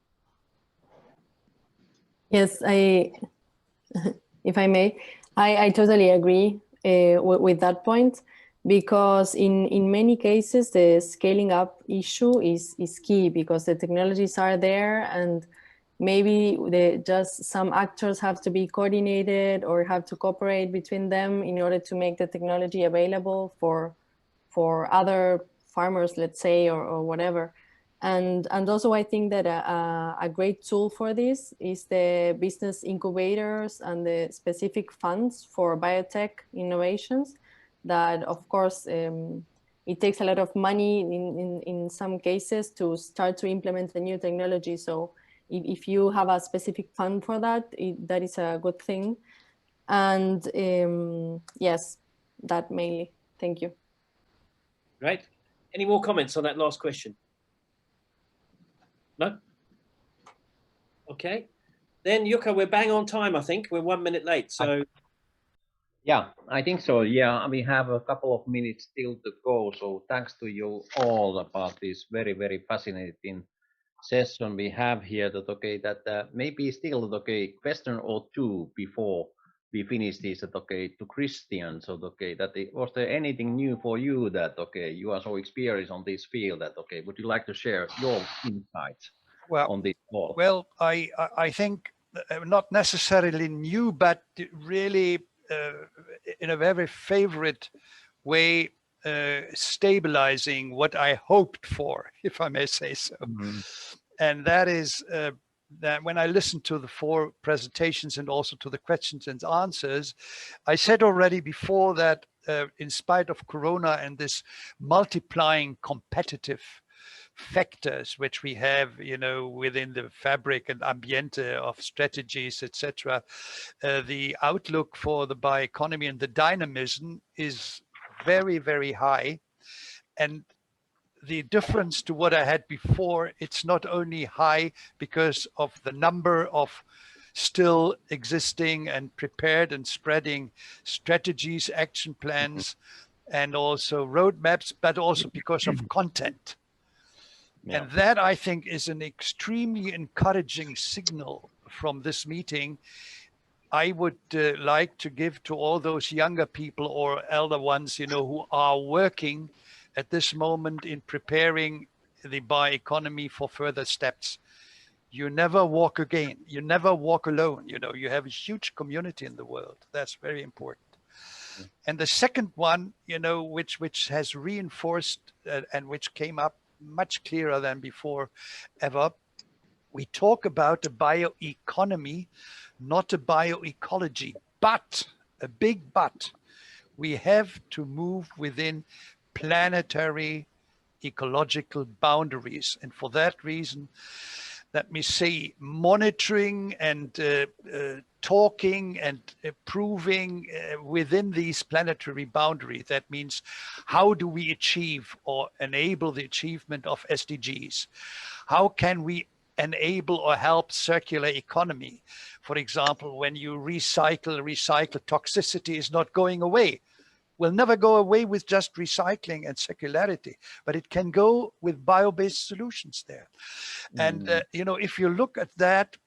Yes, if I may, I totally agree with that point, because in many cases the scaling up issue is key, because the technologies are there and maybe just some actors have to be coordinated or have to cooperate between them in order to make the technology available for other farmers, let's say, or whatever. And also I think that a great tool for this is the business incubators and the specific funds for biotech innovations that, of course, it takes a lot of money in some cases to start to implement the new technology. So if you have a specific fund for that, that is a good thing. And yes, that mainly. Thank you. Right. Any more comments on that last question? No? Okay. Then Jukka, we're bang on time, I think. We're 1 minute late, so. Yeah, I think so. Yeah, we have a couple of minutes still to go. So thanks to you all about this very, very fascinating session we have here. That maybe still question or two before we finish this. To Christian. So was there anything new for you that you are so experienced on this field that would you like to share your insights on this call? Well, I think not necessarily new, but really in a very favorite way, stabilizing what I hoped for, if I may say so. Mm-hmm. And that is that when I listened to the 4 presentations and also to the questions and answers, I said already before that in spite of Corona and this multiplying competitive factors which we have, within the fabric and ambiente of strategies, etc., the outlook for the bioeconomy and the dynamism is very, very high. And the difference to what I had before, it's not only high because of the number of still existing and prepared and spreading strategies, action plans, and also roadmaps, but also because of content. Yeah. And that, I think, is an extremely encouraging signal from this meeting. I would like to give to all those younger people or elder ones, you know, who are working at this moment in preparing the bioeconomy for further steps. You never walk again. You never walk alone. You know, you have a huge community in the world. That's very important. And the second one, you know, which has reinforced and which came up much clearer than before ever, we talk about a bioeconomy, not a bioecology, but a big but. We have to move within planetary ecological boundaries. And for that reason, let me say, monitoring and talking and proving within these planetary boundaries. That means, how do we achieve or enable the achievement of SDGs? How can we enable or help circular economy? For example, when you recycle, toxicity is not going away. Will never go away with just recycling and circularity, but it can go with bio-based solutions there. And you know, if you look at that,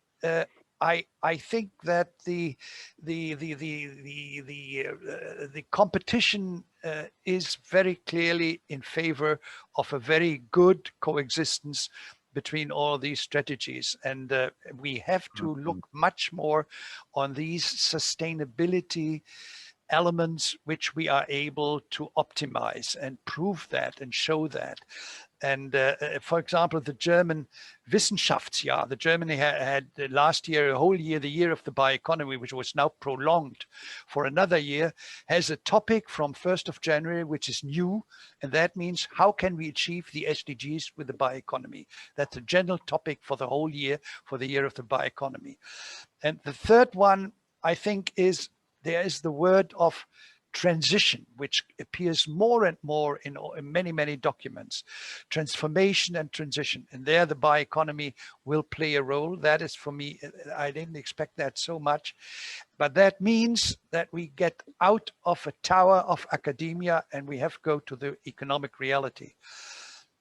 I think that the competition is very clearly in favor of a very good coexistence between all these strategies, and we have to look much more on these sustainability elements which we are able to optimize and prove that and show that. And for example, the German Wissenschaftsjahr, the Germany had last year, a whole year, the year of the bioeconomy, which was now prolonged for another year, has a topic from 1st of January, which is new. And that means, how can we achieve the SDGs with the bioeconomy? That's a general topic for the whole year, for the year of the bioeconomy. And the third one, I think, is there is the word of transition, which appears more and more in many, many documents. Transformation and transition. And there the bioeconomy will play a role. That is, for me, I didn't expect that so much. But that means that we get out of a tower of academia and we have to go to the economic reality.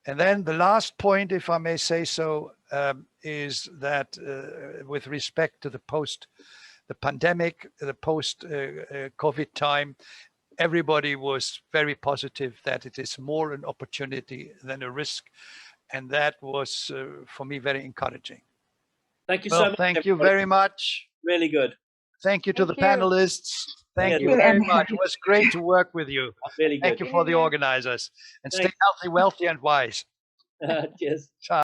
And then the last point, if I may say so, is that with respect to the pandemic, the post-COVID time, everybody was very positive that it is more an opportunity than a risk. And that was, for me, very encouraging. Thank you so much. Thank you very much. Really good. Thank you to the panelists. Thank you very much. It was great to work with you. Really good. Thank you for the organizers. And stay healthy, wealthy, and wise. Cheers. Ciao.